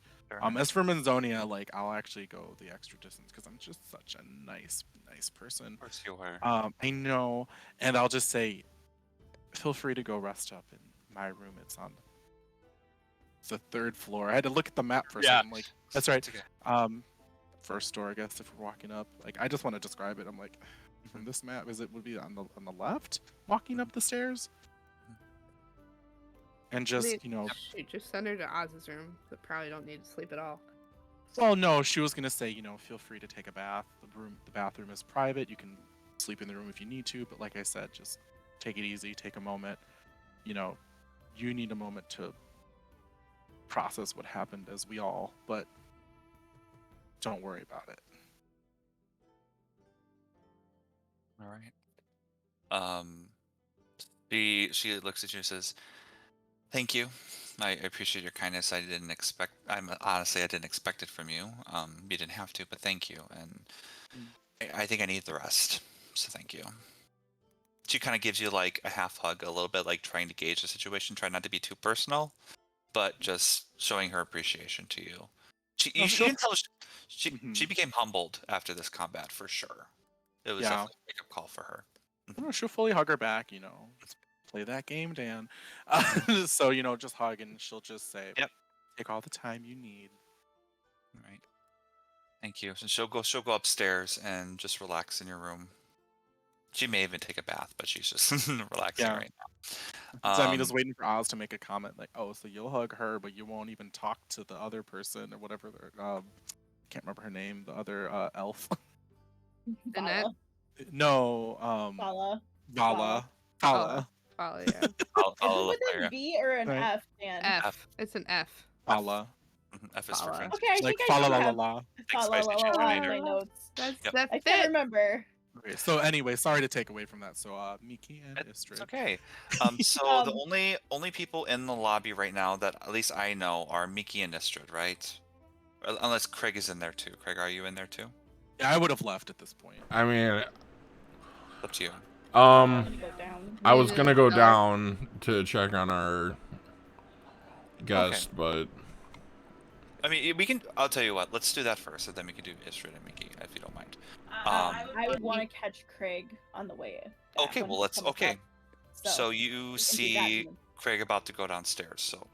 As for Menzonia, like I'll actually go the extra distance because I'm just such a nice person. Of course you were. I know, and I'll just say, feel free to go rest up in my room. It's on the 3rd floor. I had to look at the map for a Yeah. second. I'm like, that's right. It's okay. First door, I guess, if we're walking up. Like, I just want to describe it. I'm like, from this map, would be on the left, walking up the stairs, and just mean, you know. Shoot, just send her to Oz's room. That probably don't need to sleep at all. Well, no, she was gonna say, you know, feel free to take a bath. The bathroom is private. You can sleep in the room if you need to, but like I said, just take it easy. Take a moment. You know, you need a moment to process what happened, as we all. But don't worry about it. All right. She looks at you and says, "Thank you. I appreciate your kindness. I didn't expect. Honestly, I didn't expect it from you. You didn't have to, but thank you. And I think I need the rest. So thank you." She kind of gives you like a half hug, a little bit like trying to gauge the situation, try not to be too personal, but just showing her appreciation to you. You can tell she became humbled after this combat for sure. It was definitely a wake-up call for her. She'll fully hug her back. You know, let's play that game, Dan. So you know, just hug, and she'll just say, Yep. Take all the time you need. All right. Thank you. So she'll go upstairs and just relax in your room. She may even take a bath, but she's just relaxing right now. So I mean, just waiting for Oz to make a comment like, "Oh, so you'll hug her, but you won't even talk to the other person or whatever." Can't remember her name. The other elf. Annette? No. Vala. Vala. Vala. Probably, yeah. Is it with a V or an Right. F, Dan? F. It's an F. Vala. F is for Fala. friends. Okay, I Like think I fa la do la la have la. fa la Spicy la la chicken la in later. my notes. That's Yep. that I fit. can't remember. Okay, so anyway, sorry to take away from that. So Miki and It's Istrid. okay. So the only people in the lobby right now that at least I know are Miki and Istrid, right? Unless Craig is in there too. Craig, are you in there too? Yeah, I would have left at this point. I mean, It's up to you. I'm gonna go down. I was Yeah, gonna go no. down to check on our guest, but I mean, we can. I'll tell you what. Let's do that first, and then we can do Istrid and Miki, if you don't mind. I would want to catch Craig on the way. back Okay. when Well, he let's. comes Okay. up. So we you can do that see then. Craig about to go downstairs. So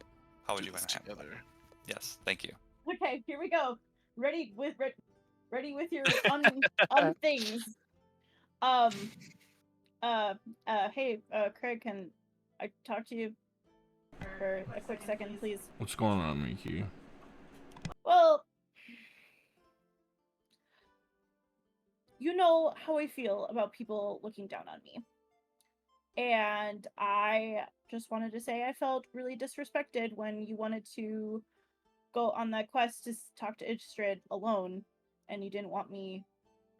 how would Do you want this to handle that? together. Yes. Thank you. Okay, here we go. Ready with your things. Hey, Craig, can I talk to you for a quick second, please? what's going on, Miki? Well, you know how I feel about people looking down on me. And I just wanted to say I felt really disrespected when you wanted to go on that quest to talk to Istrid alone and you didn't want me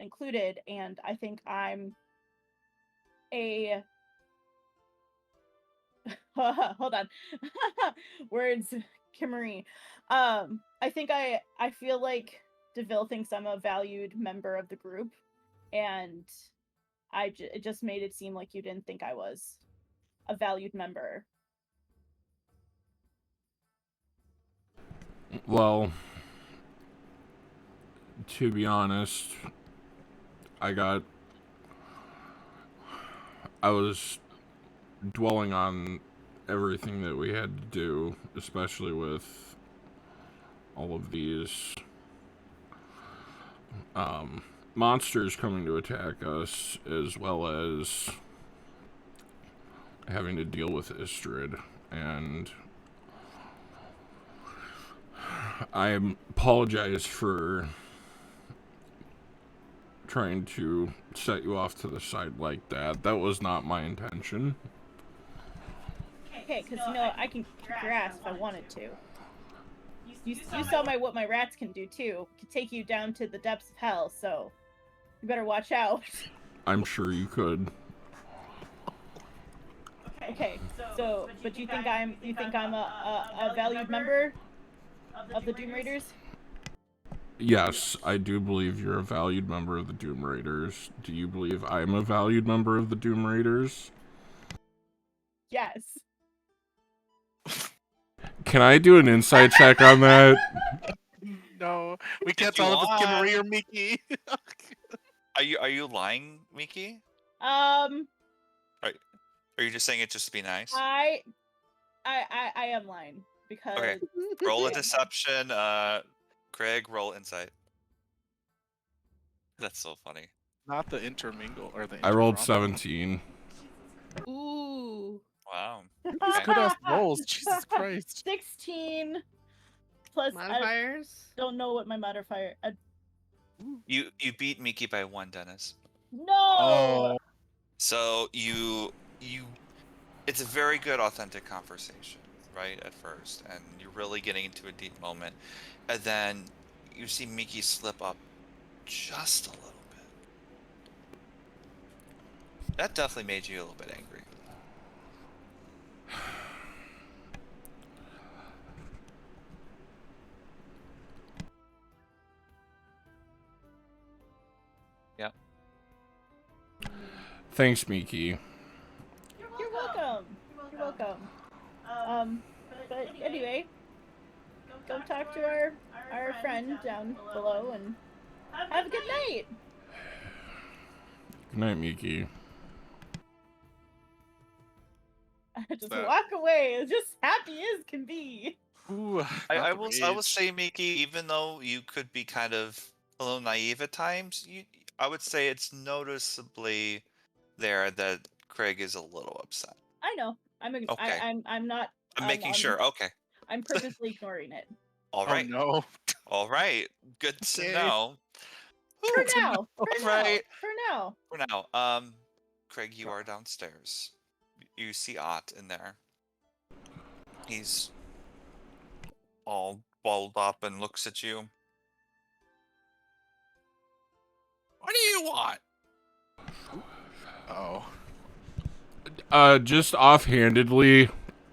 included. And I think I'm a hold on. Words, Kimarie. I think I feel like DeVille thinks I'm a valued member of the group, and it just made it seem like you didn't think I was a valued member. Well, to be honest, I got I was dwelling on everything that we had to do, especially with all of these monsters coming to attack us, as well as having to deal with Istrid. And I apologize for trying to set you off to the side like that. That was not my intention. Okay, because I can kick your ass if I wanted to. You saw what my rats can do too. Could take you down to the depths of hell. So you better watch out. I'm sure you could. Okay, so but you think I'm a valued member of the Doom Raiders? Yes, I do believe you're a valued member of the Doom Raiders. Do you believe I'm a valued member of the Doom Raiders? Yes. Can I do an insight check on that? No, we can't tell if it's Kimarie or Mickey. Are you lying, Miki? Are you just saying it just to be nice? I am lying because. Okay. Roll a deception. Craig, roll insight. That's so funny. Not the intermingle or the. I rolled 17. Ooh. Wow. These good ass rolls, Jesus Christ. 16 plus Modifiers? I don't know what my modifier. You beat Miki by 1, Dennis. No. Oh. So it's a very good authentic conversation, right, at first, and you're really getting into a deep moment, and then you see Miki slip up just a little bit. That definitely made you a little bit angry. Yeah. Thanks, Miki. You're welcome. You're welcome. But anyway, go talk to our friend down below and have a good night. Good night, Miki. Just walk away, as just happy as can be. Ooh, I will say, Miki, even though you could be kind of a little naive at times, I would say it's noticeably there that Craig is a little upset. I know. I'm not. I'm making sure. Okay. I'm purposely ignoring it. All right. Oh, no. All right. Good to know. For now. For now. Craig, you are downstairs. You see Ott in there. He's all balled up and looks at you. What do you want? Oh. Just offhandedly,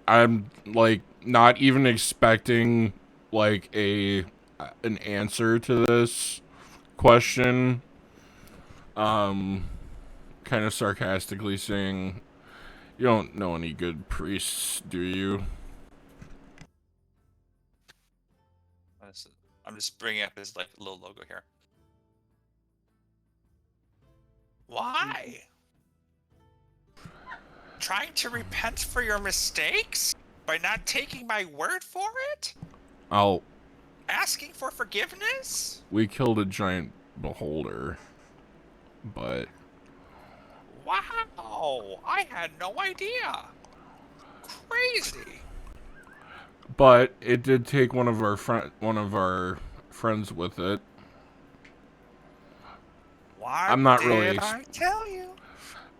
I'm like not even expecting like an answer to this question. Kind of sarcastically saying, "You don't know any good priests, do you?" I'm just bringing up his like little logo here. Why? Trying to repent for your mistakes? By not taking my word for it? Asking for forgiveness? We killed a giant beholder, but... Wow! I had no idea! Crazy! But it did take one of our friends with it. Why I'm not did really I tell you?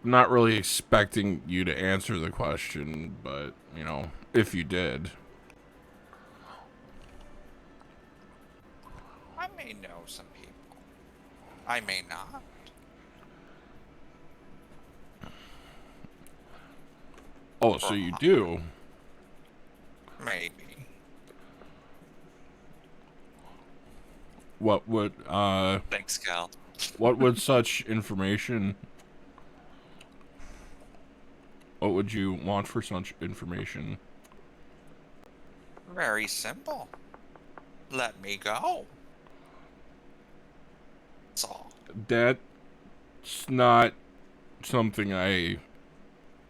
I'm not really expecting you to answer the question, but, you know, if you did. I may know some people. I may not. Oh, so you do? Maybe. What would, Thanks, Cal. what would such information... What would you want for such information? Very simple. Let me go. That's all. That's not something I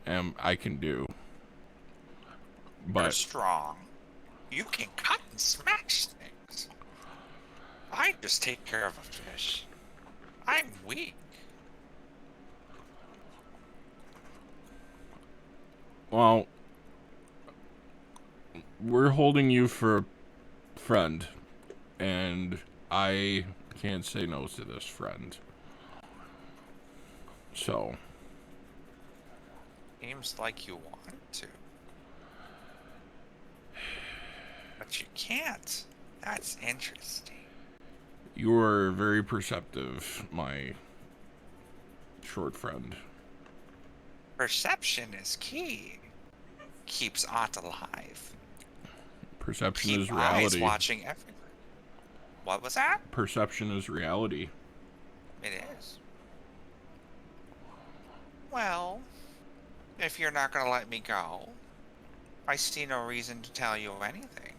I can do. You're But strong. You can cut and smash things. I just take care of a fish. I'm weak. well, we're holding you for a friend, and I can't say no to this friend. So, Seems like you want to. But you can't. That's interesting. you are very perceptive, my short friend. Perception is key. Keeps Aunt alive. Perception Keep is eyes reality. watching everywhere. What was that? Perception is reality. It is. Well, if you're not gonna let me go, I see no reason to tell you anything.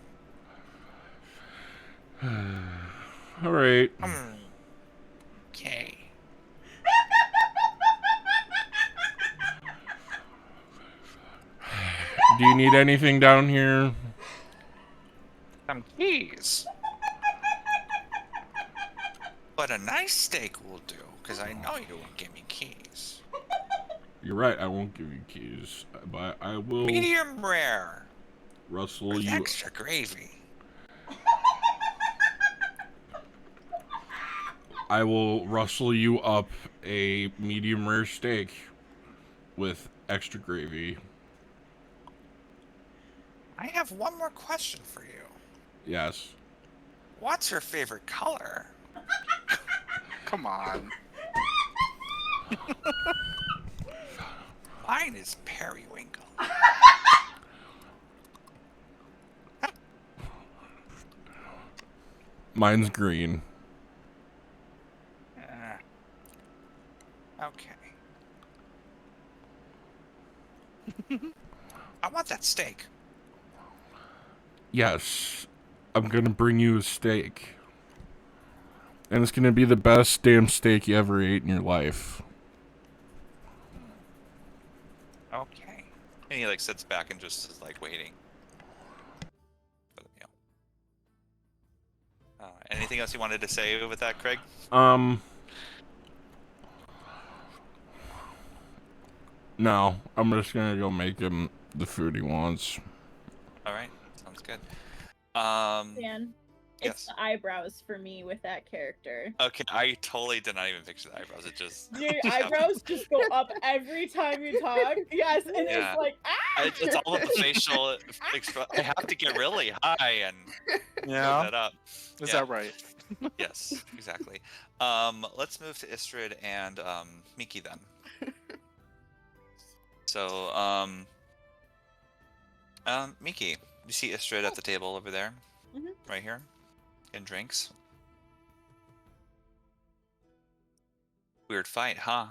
All right. Okay. Do you need anything down here? Some keys. But a nice steak will do, because I know you won't give me keys. You're right, I won't give you keys, but I will Medium rare. rustle With you. extra gravy. I will rustle you up a medium rare steak with extra gravy. I have one more question for you. Yes. What's your favorite color? Come on. Mine is periwinkle. Mine's green. Okay. I want that steak. Yes. I'm gonna bring you a steak. And it's gonna be the best damn steak you ever ate in your life. Okay. And he like sits back and just is like waiting for the meal. Anything else you wanted to say with that, Craig? No. I'm just gonna go make him the food he wants. All right, sounds good. Dan, Yes. it's the eyebrows for me with that character. Okay, I totally did not even picture the eyebrows. It just Your eyebrows just go up every time you talk. Yes, and Yeah. it's like It's all of the facial I have to get really high and build Yeah. that up. Is Yeah. that right? Yes, exactly. Let's move to Istrid and Miki then. So, Miki, you see Istrid at the table over there, right here, in drinks. Weird fight, huh?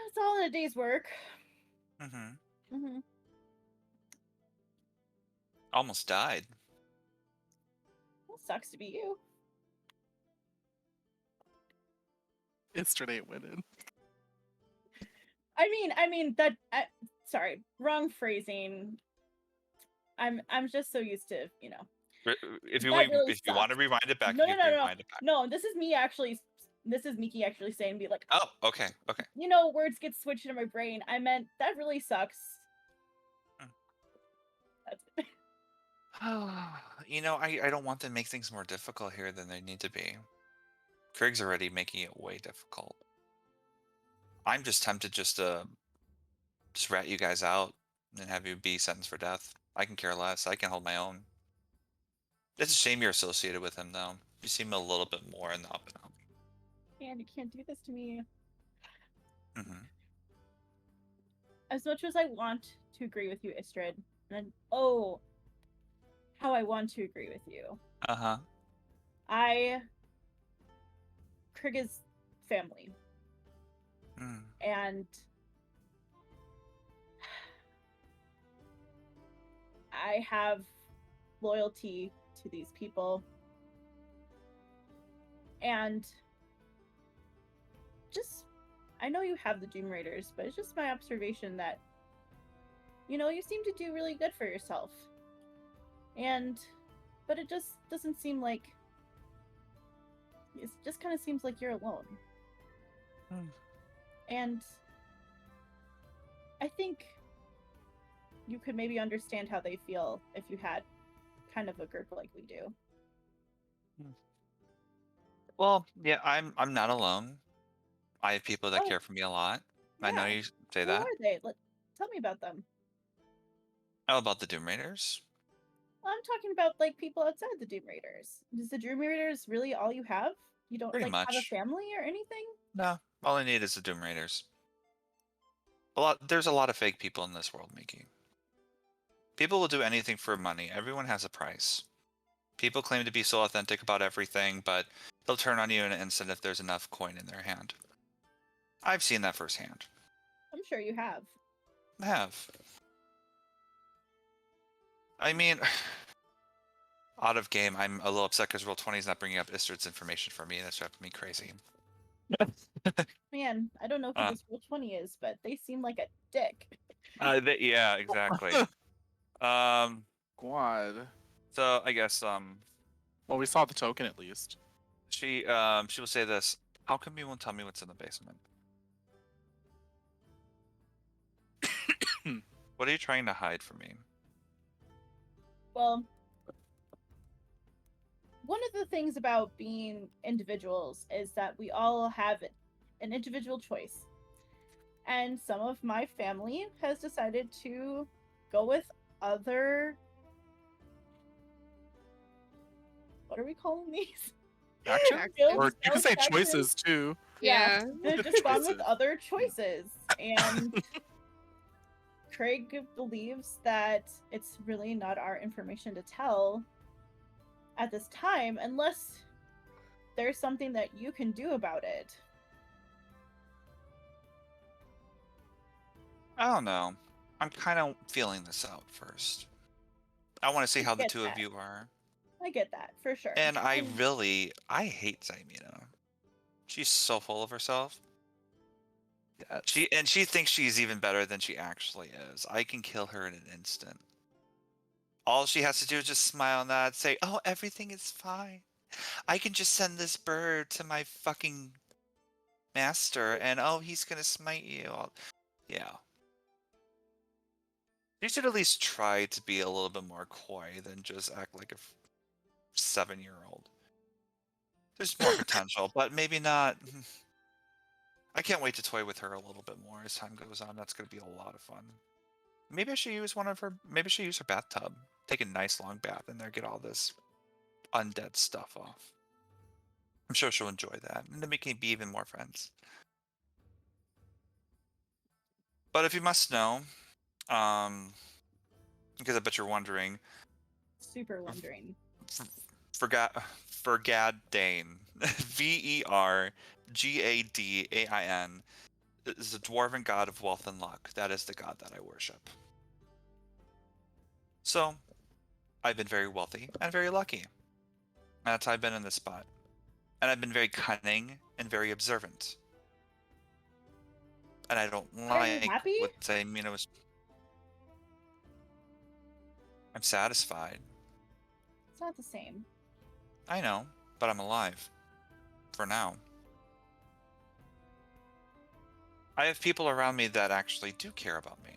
it's all in a day's work. Mm-hmm. Almost died. Well, sucks to be you. Istrid ain't winning. I mean that. Sorry, wrong phrasing. I'm just so used to, you know. If you That really if you want to rewind it back, No, you no, can no, no, rewind it back. no. This is me actually. This is Miki actually saying, "Be like, Oh, okay, okay. you know, words get switched in my brain. I meant that really sucks." That's it. You know, I don't want to make things more difficult here than they need to be. Craig's already making it way difficult. I'm just tempted just to rat you guys out and have you be sentenced for death. I can care less. I can hold my own. It's a shame you're associated with him, though. You seem a little bit more in the up and up. And you can't do this to me. Mm-hmm. As much as I want to agree with you, Istrid, and oh, how I want to agree with you. Uh-huh. Krieg is family. And I have loyalty to these people. And just I know you have the Doom Raiders, but it's just my observation that, you know, you seem to do really good for yourself. But it just doesn't seem like, it just kind of seems like you're alone. And I think you could maybe understand how they feel if you had kind of a group like we do. Well, yeah, I'm not alone. I have people that Oh, care for me a lot. I know yeah. you say Who that. are they? Tell me about them. How about the Doom Raiders? I'm talking about like people outside the Doom Raiders. Is the Doom Raiders really all you have? You don't Pretty like have a much. family or anything? No, all I need is the Doom Raiders. There's a lot of fake people in this world, Miki. People will do anything for money. Everyone has a price. People claim to be so authentic about everything, but they'll turn on you in an instant if there's enough coin in their hand. I've seen that firsthand. I'm sure you have. I have. I mean, out of game, I'm a little upset because Roll20 is not bringing up Istrid's information for me. That's driving me crazy. Man, I don't know who this Roll20 is, but they seem like a dick. Yeah, exactly. Squad. So I guess Well, we saw the token at least. she will say this. How come you won't tell me what's in the basement? What are you trying to hide from me? Well, one of the things about being individuals is that we all have an individual choice. And some of my family has decided to go with other... What are we calling these? Action? Guilds, Or you can say factions? choices too. Yeah. They've just gone with Choices. other choices. And Craig believes that it's really not our information to tell at this time unless there's something that you can do about it. I don't know. I'm kind of feeling this out first. I want to see how the get two of that. you are. I get that, for sure. And I hate Zaimina. She's so full of herself. Yes. She thinks she's even better than she actually is. I can kill her in an instant. All she has to do is just smile and nod, say, "Oh, everything is fine. I can just send this bird to my fucking master, and oh, he's gonna smite you." Yeah. You should at least try to be a little bit more coy than just act like a 7-year-old. There's more potential, but maybe not. I can't wait to toy with her a little bit more as time goes on. That's going to be a lot of fun. Maybe I should use maybe I should use her bathtub. Take a nice long bath in there, get all this undead stuff off. I'm sure she'll enjoy that. And then we can be even more friends. But if you must know, because I bet you're wondering, Super wondering. Vergadane, Vergadain, is the dwarven god of wealth and luck. That is the god that I worship. So, I've been very wealthy and very lucky. And that's how I've been in this spot. And I've been very cunning and very observant. And I don't Are you like happy? what Zaimina was. I'm satisfied. It's not the same. I know, but I'm alive. For now. I have people around me that actually do care about me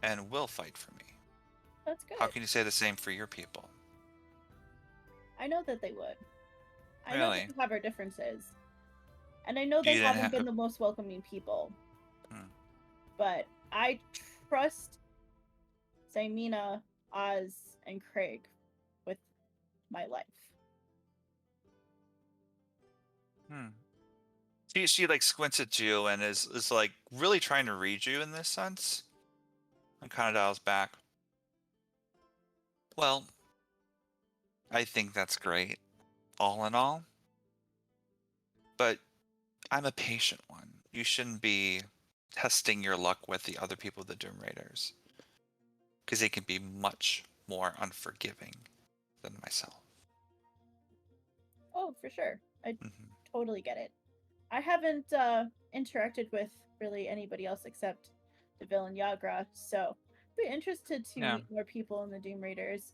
and will fight for me. That's good. How can you say the same for your people? I know that they would. I know Really? that we have our differences. And I know You they didn't haven't have- been the most welcoming people. Hmm. But I trust Zaimina, Oz, and Craig with my life. She like squints at you and is like really trying to read you in this sense. And kind of dials back. Well, I think that's great, all in all. But I'm a patient one. You shouldn't be testing your luck with the other people, the Doom Raiders. Because they can be much more unforgiving than myself. Oh, for sure. I Mhm. totally get it. I haven't interacted with really anybody else except the villain Yagra, so be interested to meet more people in the Doom Raiders.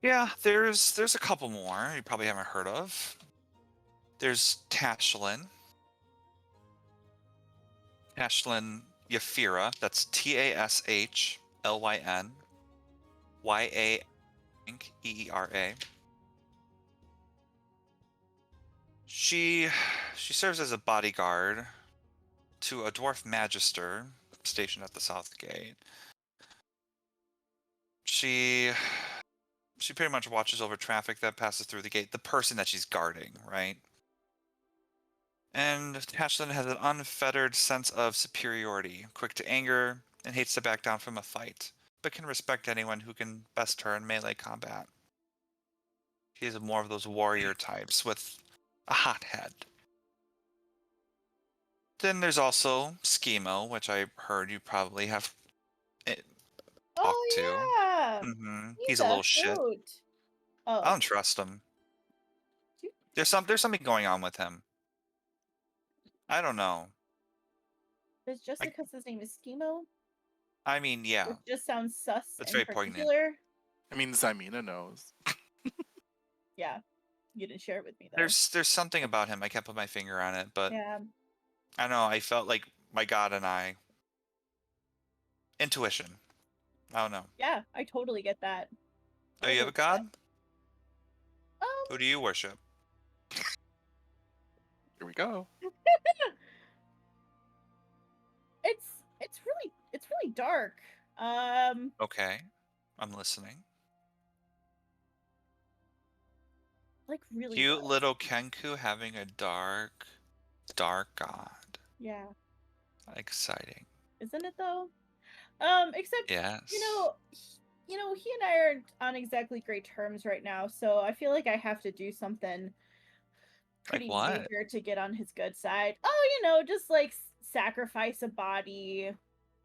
Yeah, there's a couple more you probably haven't heard of. There's Tashlin. Tashlin Yafira. That's Tashlyn Yeera. She serves as a bodyguard to a dwarf magister stationed at the south gate. She pretty much watches over traffic that passes through the gate, the person that she's guarding, right? And Tashlyn has an unfettered sense of superiority, quick to anger, and hates to back down from a fight, but can respect anyone who can best her in melee combat. She is more of those warrior types with a hot head. Then there's also Schemo, which I heard you probably have talked to. Yeah. He's a little shit. Oh. I don't trust him. There's something going on with him. I don't know. Is just because his name is Schemo? I mean, yeah. It just sounds sus. It's and very poignant. particular. I mean, Zymina knows. Yeah, you didn't share it with me though. There's something about him. I can't put my finger on it, but yeah. I don't know. I felt like my god and I. Intuition. I don't know. Yeah, I totally get that. Oh, you have a god? Who do you worship? Here we go. It's really dark. Okay, I'm listening. Like really Cute dark. little Kenku having a dark god. Yeah. Exciting. Isn't it though? Except yes. he and I aren't on exactly great terms right now, so I feel like I have to do something pretty major to get on his good side. Oh, just like sacrifice a body,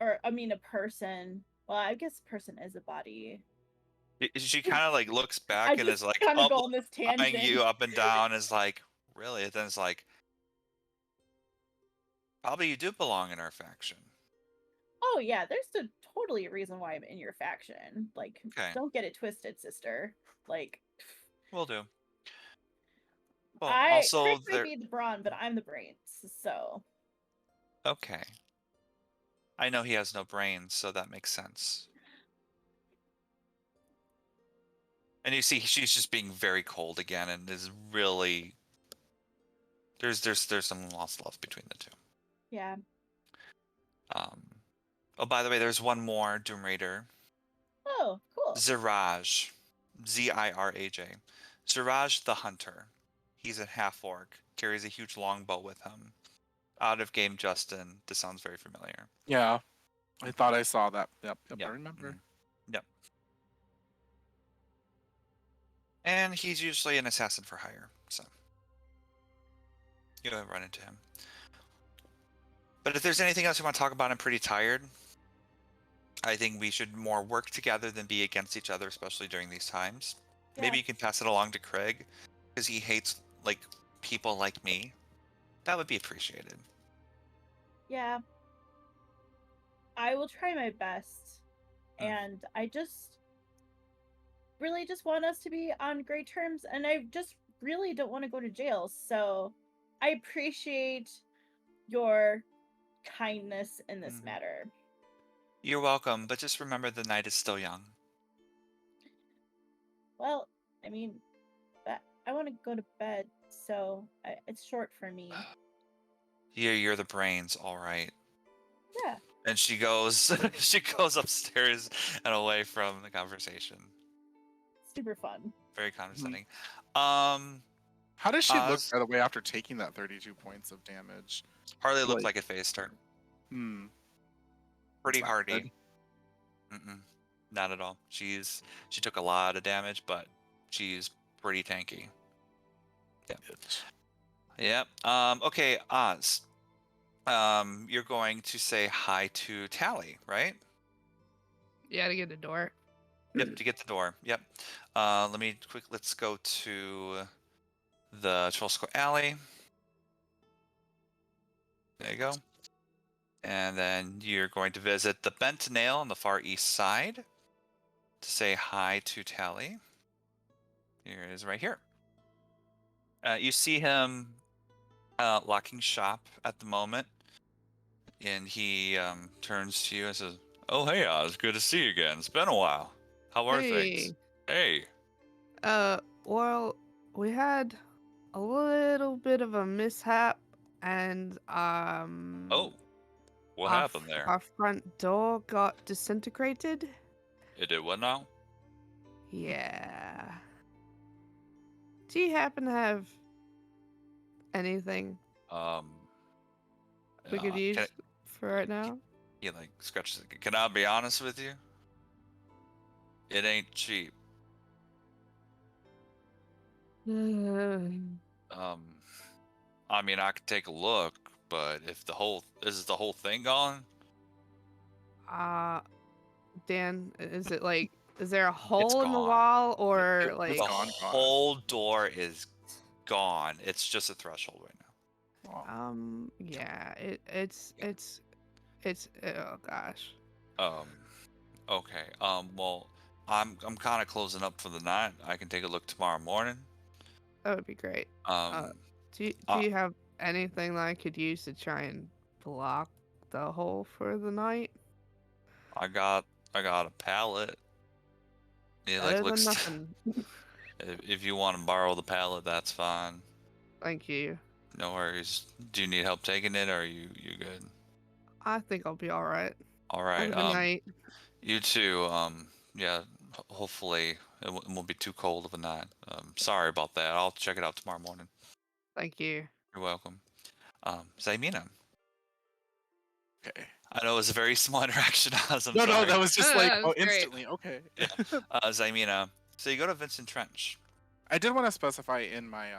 or I mean a person. Well, I guess person is a body. She kind of like looks back and is like kind of go on this tangent. eyeing you up and down, is like, really? And then it's like, probably you do belong in our faction. Oh yeah, there's totally a reason why I'm in your faction. Like, don't get it twisted, sister. Like, will do. Well, Chris may be the brawn, but I'm the brains. So. Okay. I know he has no brains, so that makes sense. And you see, she's just being very cold again, and is really there's some lost love between the two. Yeah. Oh, by the way, there's one more Doom Raider. Oh, cool. Ziraj, Ziraj. Ziraj the Hunter. He's a half orc. Carries a huge longbow with him. Out of game, Justin. This sounds very familiar. Yeah, I thought I saw that. Yep. I remember. Yep. And he's usually an assassin for hire, so you'll run into him. But if there's anything else you want to talk about, I'm pretty tired. I think we should more work together than be against each other, especially during these times. Yeah. Maybe you can pass it along to Craig, because he hates like people like me. That would be appreciated. Yeah. I will try my best. And I just really just want us to be on great terms, and I just really don't want to go to jail. So I appreciate your kindness in this matter. You're welcome, but just remember the night is still young. Well, I mean, I want to go to bed, so it's short for me. You're the brains, all right. Yeah. And she goes upstairs and away from the conversation. Super fun. Very condescending. How does she look, by the way, after taking that 32 points of damage? Hardly looked like it phased her. Pretty hardy. Not at all. She took a lot of damage, but she's pretty tanky. Yep. Okay, Oz. You're going to say hi to Tally, right? Yeah, to get the door. Yep, to get the door. Yep. Let's go to the Trollsco Alley. There you go. And then you're going to visit the Bent Nail on the far east side to say hi to Tally. Here it is right here. You see him locking shop at the moment. And he turns to you and says, "Oh, hey, Oz, good to see you again. It's been a while. How are things?" Hey. Well, we had a little bit of a mishap, and Oh, what happened there? Our front door got disintegrated. It did what now? Yeah. Do you happen to have anything we could use for right now? He like scratches. Can I be honest with you? It ain't cheap. I mean, I could take a look, but if is the whole thing gone? Dan, is there a hole in the wall, or like the whole door is gone? It's just a threshold right now. Yeah, it's oh gosh. Okay. Well, I'm kind of closing up for the night. I can take a look tomorrow morning. That would be great. Do you have anything that I could use to try and block the hole for the night? I got a pallet. It like looks. Nothing. If you want to borrow the pallet, that's fine. Thank you. No worries. Do you need help taking it, or are you good? I think I'll be all right. All right. Have a good night. You too. Yeah. Hopefully it won't be too cold of a night. Sorry about that. I'll check it out tomorrow morning. Thank you. You're welcome. Zaimina. Okay. I know it was a very small interaction. No, that was just like instantly. Okay. Yeah. Zaimina. So you go to Vincent Trench. I did want to specify in my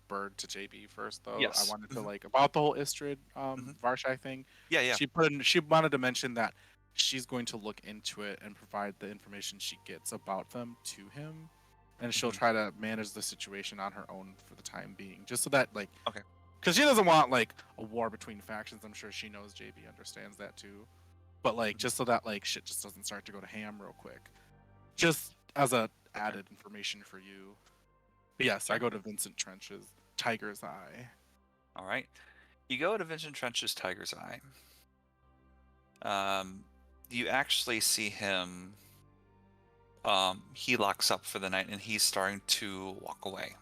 bird to JB first though. Yes. I wanted to like about the whole Istrid Varshai thing. Yeah. She wanted to mention that she's going to look into it and provide the information she gets about them to him, and she'll try to manage the situation on her own for the time being, just so that like because she doesn't want like a war between factions. I'm sure she knows JB understands that too, but like just so that like shit just doesn't start to go to ham real quick, just as a added information for you. But yes, I go to Vincent Trench's Tiger's Eye. All right, you go to Vincent Trench's Tiger's Eye. You actually see him. He locks up for the night, and he's starting to walk away.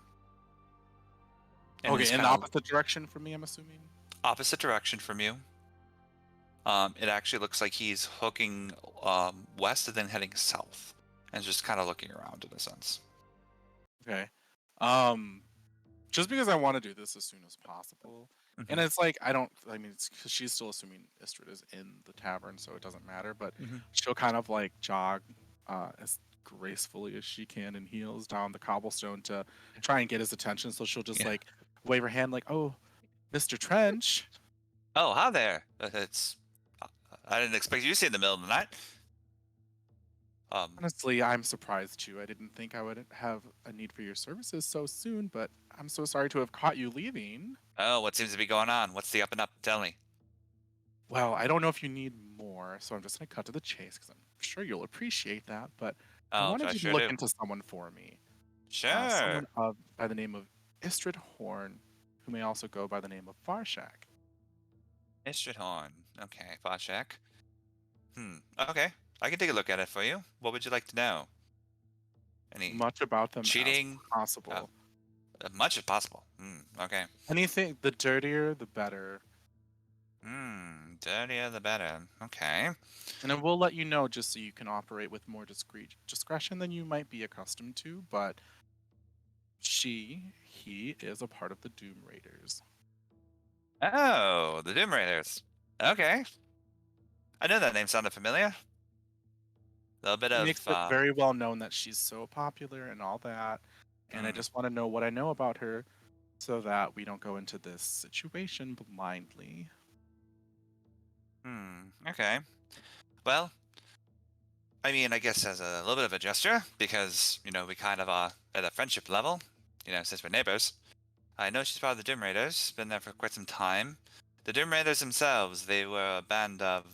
And okay, in the opposite direction from me, I'm assuming? Opposite direction from you. It actually looks like he's hooking west and then heading south. And just kind of looking around in a sense. Okay. Just because I want to do this as soon as possible. And it's like, it's because she's still assuming Istrid is in the tavern, so it doesn't matter. But she'll kind of like jog as gracefully as she can in heels down the cobblestone to try and get his attention. So she'll just like wave her hand like, "Oh, Mr. Trench." Oh, hi there. I didn't expect you to see in the middle of the night. Honestly, I'm surprised too. I didn't think I would have a need for your services so soon, but I'm so sorry to have caught you leaving. Oh, what seems to be going on? What's the up and up? Tell me. Well, I don't know if you need more, so I'm just going to cut to the chase because I'm sure you'll appreciate that. But I wanted you to look into someone for me. Sure. Someone by the name of Istrid Horn, who may also go by the name of Varshak. Istrid Horn. Okay, Varshak. Okay. I can take a look at it for you. What would you like to know? Much about them cheating as possible. Much as possible. Okay. Anything, the dirtier, the better. Dirtier the better. Okay. And I will let you know just so you can operate with more discretion than you might be accustomed to, but he is a part of the Doom Raiders. Oh, the Doom Raiders. Okay. I know that name sounded familiar. A little bit of makes it very well known that she's so popular and all that. And I just want to know what I know about her so that we don't go into this situation blindly. Okay. Well, I mean, I guess as a little bit of a gesture, because, we kind of are at a friendship level, since we're neighbors. I know she's part of the Doom Raiders, been there for quite some time. The Doom Raiders themselves, they were a band of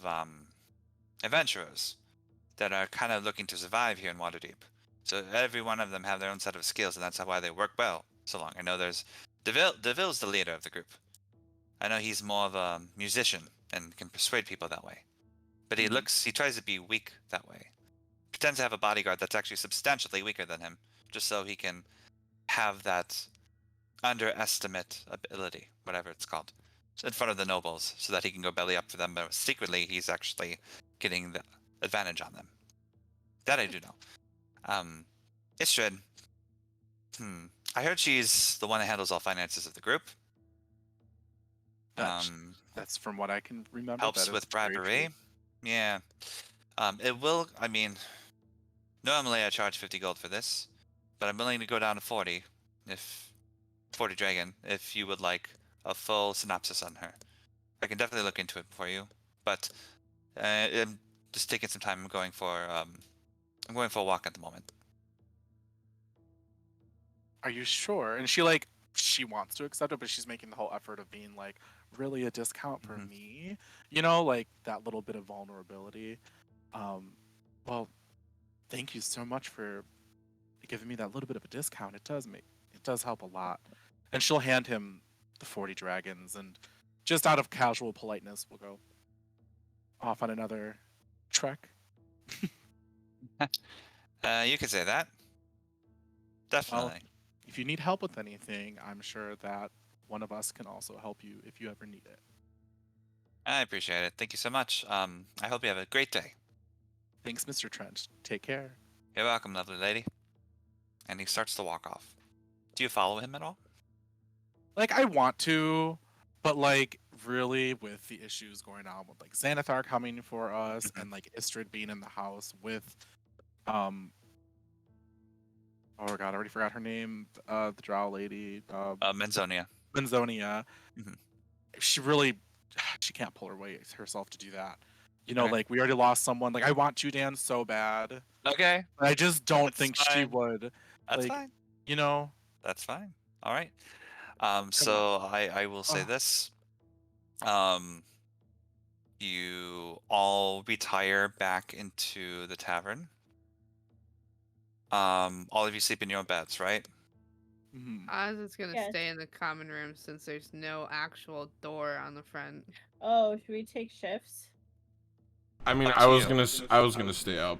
adventurers that are kind of looking to survive here in Waterdeep. So every one of them have their own set of skills, and that's why they work well so long. I know there's Deville's the leader of the group. I know he's more of a musician and can persuade people that way. But he tries to be weak that way. Pretends to have a bodyguard that's actually substantially weaker than him, just so he can have that underestimate ability, whatever it's called, in front of the nobles, so that he can go belly up for them, but secretly he's actually getting the advantage on them. That I do know. Istrid. I heard she's the one that handles all finances of the group. That's from what I can remember. Helps with bribery. Yeah. It will, I mean, normally I charge 50 gold for this, but I'm willing to go down to 40 dragon, if you would like a full synopsis on her. I can definitely look into it for you, but I'm just taking some time. I'm going for a walk at the moment. Are you sure? And she wants to accept it, but she's making the whole effort of being like, really a discount for me? You know, like that little bit of vulnerability. Well, thank you so much for giving me that little bit of a discount. It does help a lot. And she'll hand him the 40 dragons, and just out of casual politeness, we'll go off on another trek. You could say that. Definitely. Well, if you need help with anything, I'm sure that one of us can also help you if you ever need it. I appreciate it. Thank you so much. I hope you have a great day. Thanks, Mr. Trench. Take care. You're welcome, lovely lady. And he starts to walk off. Do you follow him at all? Like, I want to, but like, really, with the issues going on with like Xanathar coming for us and like Istrid being in the house with, oh god, I already forgot her name. The drow lady. Menzonia. Menzonia. She can't pull her weight herself to do that. You know, Okay. like we already lost someone. Like I want Judan so bad. Okay. But I just don't That's think fine. she would. That's like, fine. You know. That's fine. All right. So I will say this. You all retire back into the tavern. All of you sleep in your own beds, right? Oz is gonna Yes. stay in the common room since there's no actual door on the front. Oh, should we take shifts? I mean, Up I to was you. gonna stay up.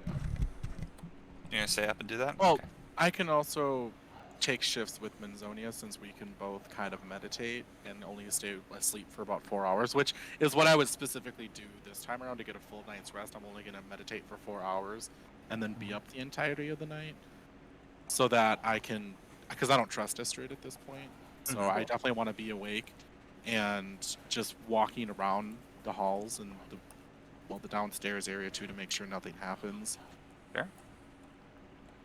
You're gonna stay up and do that? Well, Okay. I can also take shifts with Menzonia since we can both kind of meditate and only stay asleep for about 4 hours, which is what I would specifically do this time around to get a full night's rest. I'm only going to meditate for 4 hours and then be up the entirety of the night so that I can, because I don't trust Istrid at this point. So I definitely want to be awake and just walking around the halls and the downstairs area too to make sure nothing happens. Fair.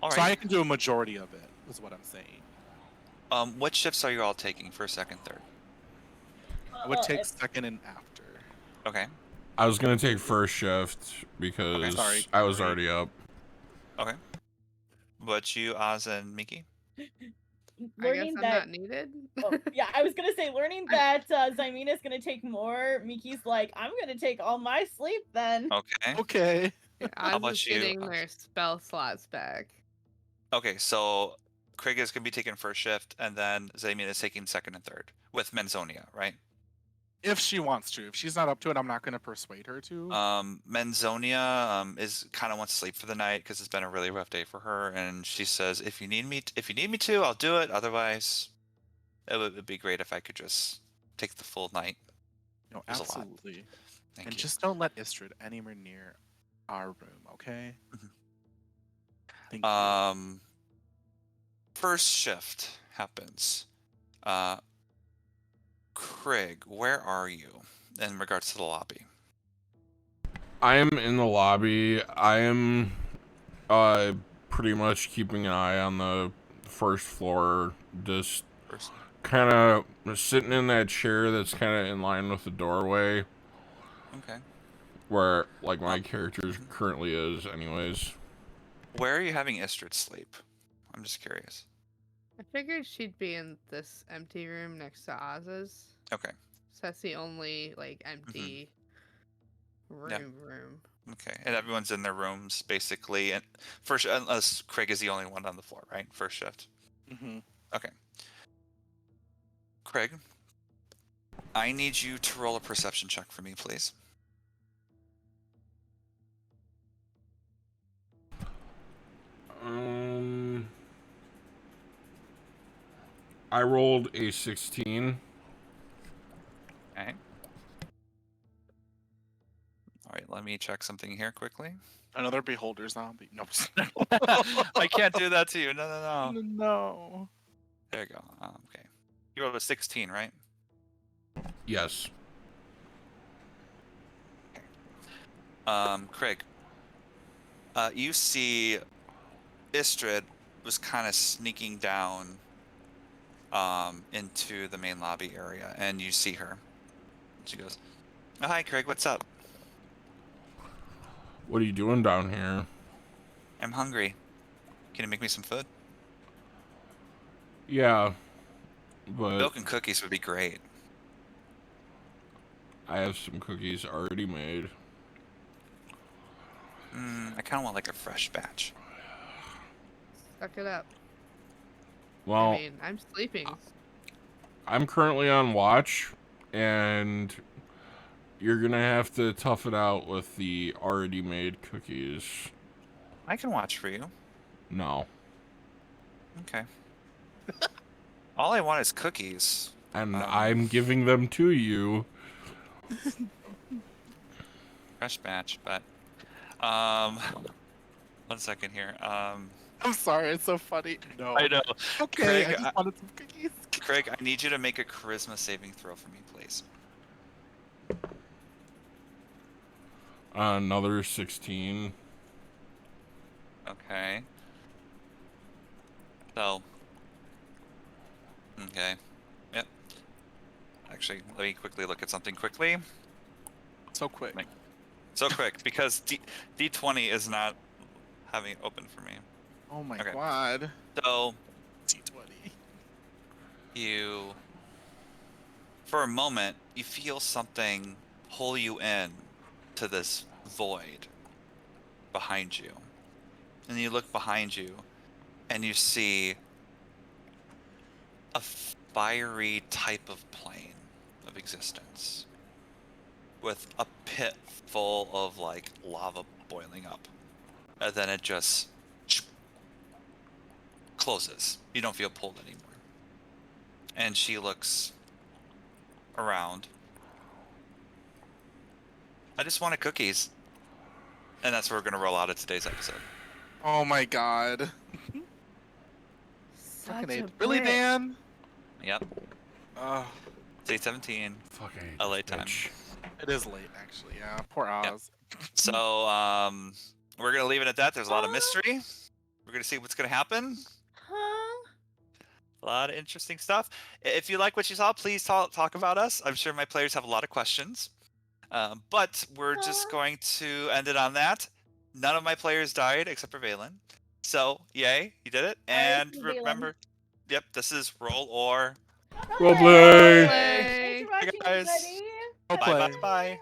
All So right. I can do a majority of it, is what I'm saying. What shifts are you all taking? First, second, third? I would take second and after. Okay. I was gonna take first shift because sorry. I was already up. Okay. What you, Oz and Miki? I guess Learning I'm that. not needed. Oh, yeah, I was gonna say learning that Zymina's gonna take more. Miki's like, I'm gonna take all my sleep then. Okay. Okay. Oz about is you, getting Oz? their spell slots back. Okay, so Craig is going to be taking first shift, and then Zamina is taking second and third with Menzonia, right? If she wants to. If she's not up to it, I'm not going to persuade her to. Menzonia is kind of wants to sleep for the night because it's been a really rough day for her, and she says, "If you need me to, I'll do it. Otherwise, it would be great if I could just take the full night." No, There's a lot. absolutely. Thank And you. just don't let Istrid anywhere near our room, okay? Mhm. Thank you. First shift happens. Craig, where are you in regards to the lobby? I am in the lobby. I am pretty much keeping an eye on the first floor, just First. kind of sitting in that chair that's kind of in line with the doorway Okay. where like my character currently is anyways. Where are you having Istrid sleep? I'm just curious. I figured she'd be in this empty room next to Oz's. Okay. So that's the only like empty room. Okay, and everyone's in their rooms basically, and first, unless Craig is the only one on the floor, right? First shift. Mm-hmm. Okay. Craig, I need you to roll a perception check for me, please. I rolled a 16. Okay. All right, let me check something here quickly. Another beholder zombie. No. I can't do that to you. No. No. There you go. Okay. You rolled a 16, right? Yes. Craig, you see Istrid was kind of sneaking down into the main lobby area, and you see her. She goes, "Oh, hi, Craig. What's up? What are you doing down here? I'm hungry. Can you make me some food? Yeah, but Milk and cookies would be great." I have some cookies already made. I kind of want like a fresh batch. Suck it up. Well, I mean, I'm sleeping. I'm currently on watch, and you're gonna have to tough it out with the already made cookies. I can watch for you. No. Okay. All I want is cookies. And I'm giving them to you. Fresh batch, but 1 second here. I'm sorry, it's so funny. No. I know. Okay, Craig, I just wanted some cookies. Craig, I need you to make a charisma saving throw for me, please. Another 16. Okay. So. Okay. Yep. Actually, let me quickly look at something quickly. So quick. So quick, because D20 is not having it open for me. Oh my Okay. god. So, T20. you, for a moment, you feel something pull you in to this void behind you. And you look behind you, and you see a fiery type of plane of existence with a pit full of like lava boiling up, and then it just closes. You don't feel pulled anymore. And she looks around. I just wanted cookies. And that's where we're gonna roll out of today's episode. Oh my god. Such Fucking a A. Really, bitch. Dan? Yep. Oh, Day 17. Fucking LA time. it is late, actually. Yeah, poor Oz. So we're gonna leave it at that. There's a lot of mystery. We're gonna see what's gonna happen. Huh? A lot of interesting stuff. If you like what you saw, please talk about us. I'm sure my players have a lot of questions. But we're just going to end it on that. None of my players died except for Valen. So, yay, you did it. And Valen. remember, yep, this is Roll or Roleplay! Thanks for Hey, watching, guys. everybody. Roleplay. Bye.